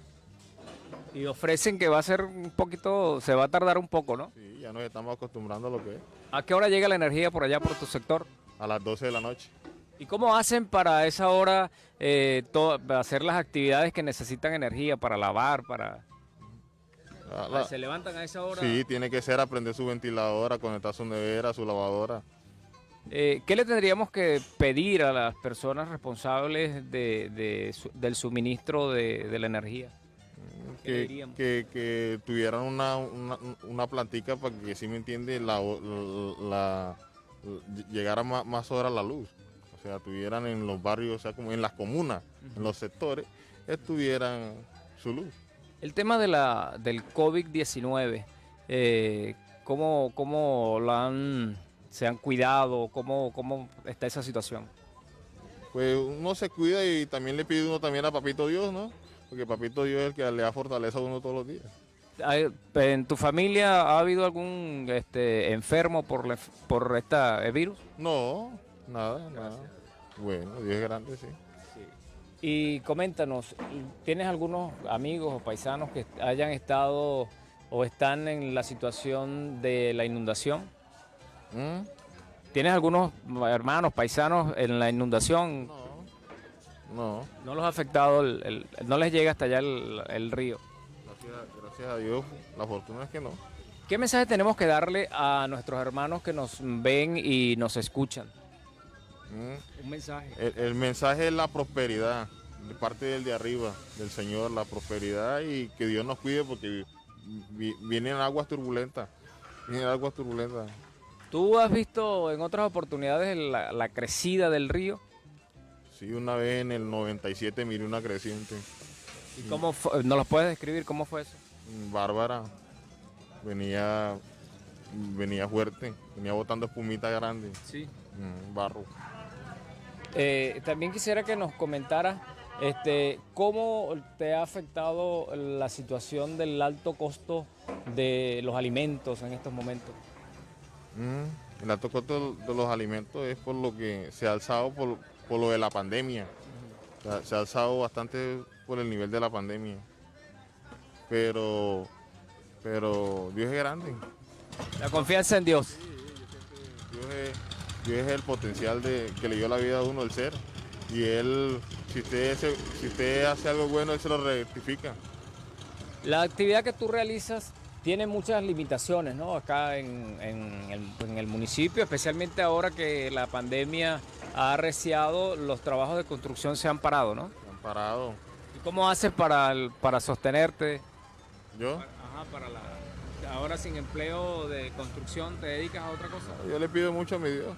Y ofrecen que va a ser un poquito, se va a tardar un poco, ¿no? Sí, ya nos estamos acostumbrando a lo que es. ¿A qué hora llega la energía por allá, por tu sector? A las 12 de la noche. ¿Y cómo hacen para esa hora para hacer las actividades que necesitan energía, para lavar, ¿Se levantan a esa hora? Sí, tiene que ser aprender su ventiladora, conectar su nevera, su lavadora. ¿Qué le tendríamos que pedir a las personas responsables del suministro de la energía? Que tuvieran una plantica para que, si me entiende, llegara más horas la luz. O sea, tuvieran en los barrios, o sea, como en las comunas, en los sectores, estuvieran su luz. El tema del COVID-19, ¿cómo se han cuidado? ¿Cómo está esa situación? Pues uno se cuida y también le pide uno también a Papito Dios, ¿no? Porque Papito Dios es el que le da fortaleza a uno todos los días. ¿En tu familia ha habido algún enfermo por este virus? No, nada. Bueno, Dios es grande, sí. Y coméntanos, ¿tienes algunos amigos o paisanos que hayan estado o están en la situación de la inundación? ¿Tienes algunos hermanos, paisanos en la inundación? No. ¿No los ha afectado, no les llega hasta allá el río? Gracias a Dios, la fortuna es que no. ¿Qué mensaje tenemos que darle a nuestros hermanos que nos ven y nos escuchan? Un mensaje. El mensaje es la prosperidad, de parte del de arriba, del Señor, la prosperidad y que Dios nos cuide porque vienen aguas turbulentas. ¿Tú has visto en otras oportunidades la crecida del río? Sí, una vez en el 97 miré una creciente. ¿Y cómo fue? ¿Nos lo puedes describir? ¿Cómo fue eso? Bárbara. Venía fuerte, venía botando espumita grande. Sí. Barro. También quisiera que nos comentaras cómo te ha afectado la situación del alto costo de los alimentos en estos momentos. El alto costo de los alimentos es por lo que se ha alzado por lo de la pandemia. O sea, se ha alzado bastante por el nivel de la pandemia. Pero Dios es grande. La confianza en Dios. Dios es el potencial que le dio la vida a uno, el ser. Y Él, si usted hace algo bueno, Él se lo rectifica. La actividad que tú realizas tiene muchas limitaciones, ¿no? Acá en el municipio, especialmente ahora que la pandemia ha arreciado, los trabajos de construcción se han parado, ¿no? Se han parado. ¿Y cómo haces para sostenerte? ¿Yo? Ajá, ahora sin empleo de construcción, ¿te dedicas a otra cosa? Yo le pido mucho a mi Dios.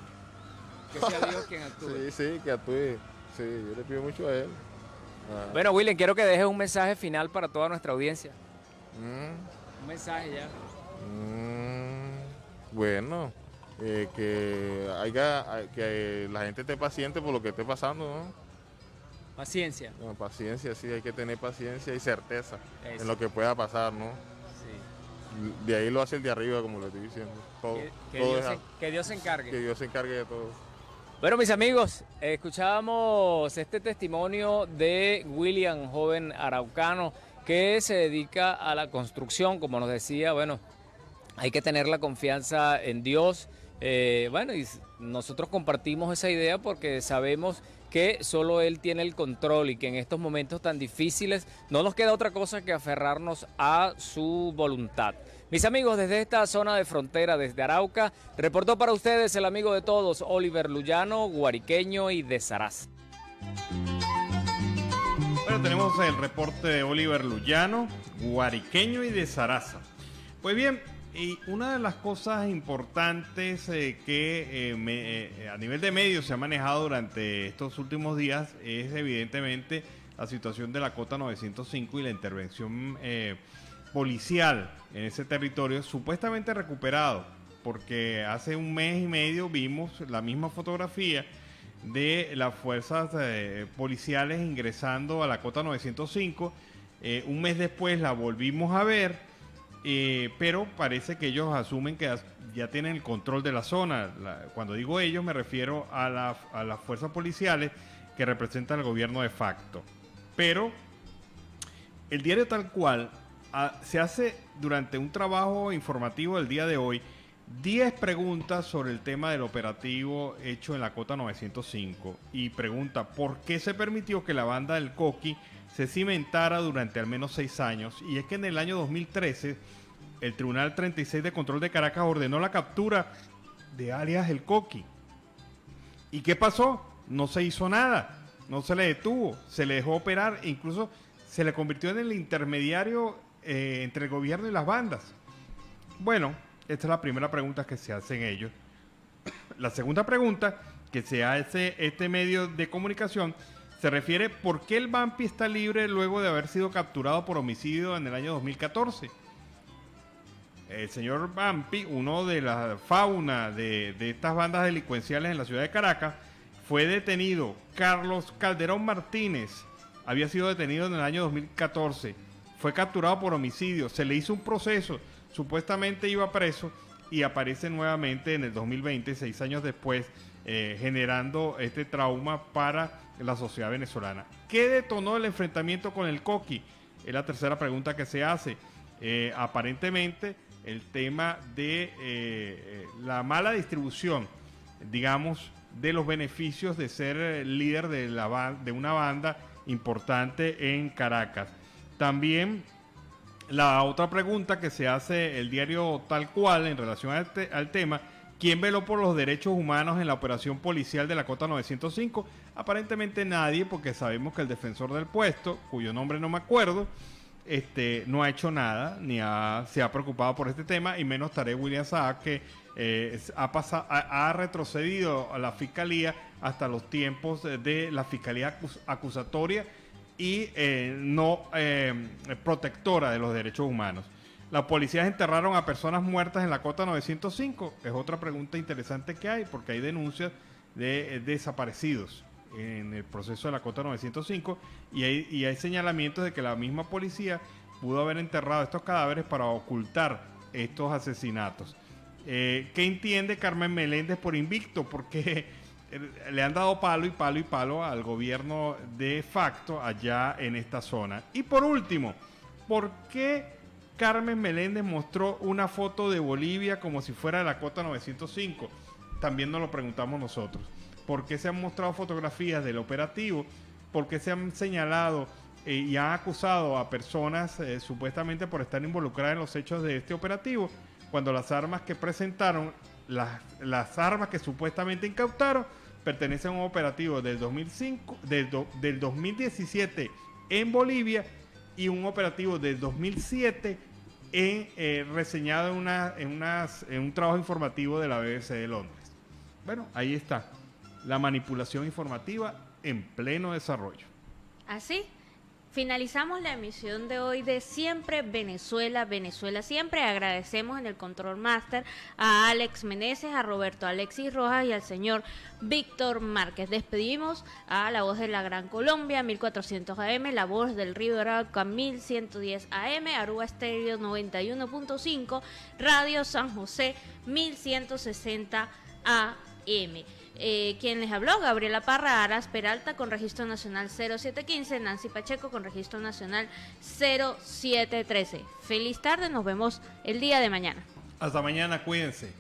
Que sea Dios quien actúe. Sí, que actúe. Sí, yo le pido mucho a Él. Bueno, William, quiero que dejes un mensaje final para toda nuestra audiencia. Un mensaje ya. Bueno, que la gente esté paciente por lo que esté pasando, ¿no? Paciencia. No, paciencia, sí, hay que tener paciencia y certeza Eso. en lo que pueda pasar, ¿no? Sí. De ahí lo hace el de arriba, como le estoy diciendo. Que Dios se encargue. Que Dios se encargue de todo. Bueno, mis amigos, escuchábamos este testimonio de William, joven araucano, que se dedica a la construcción, como nos decía. Bueno, hay que tener la confianza en Dios. Bueno, y nosotros compartimos esa idea porque sabemos que solo él tiene el control y que en estos momentos tan difíciles no nos queda otra cosa que aferrarnos a su voluntad. Mis amigos, desde esta zona de frontera, desde Arauca, reportó para ustedes el amigo de todos, Oliver Luyano, guariqueño y de Zaraza. Bueno, tenemos el reporte de Oliver Luyano, guariqueño y de Zaraza. Pues bien, y una de las cosas importantes que a nivel de medios se ha manejado durante estos últimos días es evidentemente la situación de la Cota 905 y la intervención policial en ese territorio supuestamente recuperado, porque hace un mes y medio vimos la misma fotografía de las fuerzas policiales ingresando a la Cota 905. Un mes después la volvimos a ver, pero parece que ellos asumen que ya tienen el control de la zona. Cuando digo ellos me refiero a las fuerzas policiales que representan al gobierno de facto. Pero el diario Tal Cual se hace durante un trabajo informativo del día de hoy 10 preguntas sobre el tema del operativo hecho en la Cota 905 y pregunta por qué se permitió que la banda del Coqui se cimentara durante al menos 6 años. Y es que en el año 2013 el Tribunal 36 de Control de Caracas ordenó la captura de alias El Coqui. ¿Y qué pasó? No se hizo nada, no se le detuvo, se le dejó operar, incluso se le convirtió en el intermediario entre el gobierno y las bandas. Bueno, esta es la primera pregunta que se hacen ellos. La segunda pregunta que se hace este medio de comunicación se refiere por qué el Vampi está libre luego de haber sido capturado por homicidio en el año 2014. El señor Vampi, uno de la fauna de estas bandas delincuenciales en la ciudad de Caracas, fue detenido. Carlos Calderón Martínez había sido detenido en el año 2014. Fue capturado por homicidio. Se le hizo un proceso. Supuestamente iba preso y aparece nuevamente en el 2020, 6 años después, generando este trauma para la sociedad venezolana. ¿Qué detonó el enfrentamiento con el Coqui? Es la tercera pregunta que se hace. Aparentemente el tema de la mala distribución, digamos, de los beneficios de ser líder de una banda importante en Caracas. También la otra pregunta que se hace el diario Tal Cual en relación al tema: ¿quién veló por los derechos humanos en la operación policial de la Cota 905? Aparentemente nadie, porque sabemos que el defensor del puesto, cuyo nombre no me acuerdo, no ha hecho nada, ni se ha preocupado por este tema, y menos Tarek William Saab, que ha retrocedido a la fiscalía hasta los tiempos de la fiscalía acusatoria y no protectora de los derechos humanos. ¿Las policías enterraron a personas muertas en la Cota 905? Es otra pregunta interesante que hay, porque hay denuncias de desaparecidos en el proceso de la Cota 905 y hay señalamientos de que la misma policía pudo haber enterrado estos cadáveres para ocultar estos asesinatos. ¿Qué entiende Carmen Meléndez por invicto? Porque le han dado palo y palo y palo al gobierno de facto allá en esta zona. Y por último, ¿por qué Carmen Meléndez mostró una foto de Bolivia como si fuera la Cota 905? También nos lo preguntamos nosotros. ¿Por qué se han mostrado fotografías del operativo? ¿Por qué se han señalado y han acusado a personas supuestamente por estar involucradas en los hechos de este operativo, cuando las armas que presentaron, las armas que supuestamente incautaron, pertenecen a un operativo del del 2017 en Bolivia y un operativo del 2007 reseñado en un trabajo informativo de la BBC de Londres? Bueno, ahí está la manipulación informativa en pleno desarrollo. Así finalizamos la emisión de hoy de Siempre Venezuela, Venezuela Siempre. Agradecemos en el Control Master a Alex Meneses, a Roberto Alexis Rojas y al señor Víctor Márquez. Despedimos a La Voz de la Gran Colombia, 1400 AM, La Voz del Río Arauca, 1110 AM, Aruba Estéreo 91.5, Radio San José, 1160 AM. Quien les habló, Gabriela Parra Aras Peralta, con registro nacional 0715, Nancy Pacheco con registro nacional 0713. Feliz tarde, nos vemos el día de mañana. Hasta mañana, cuídense.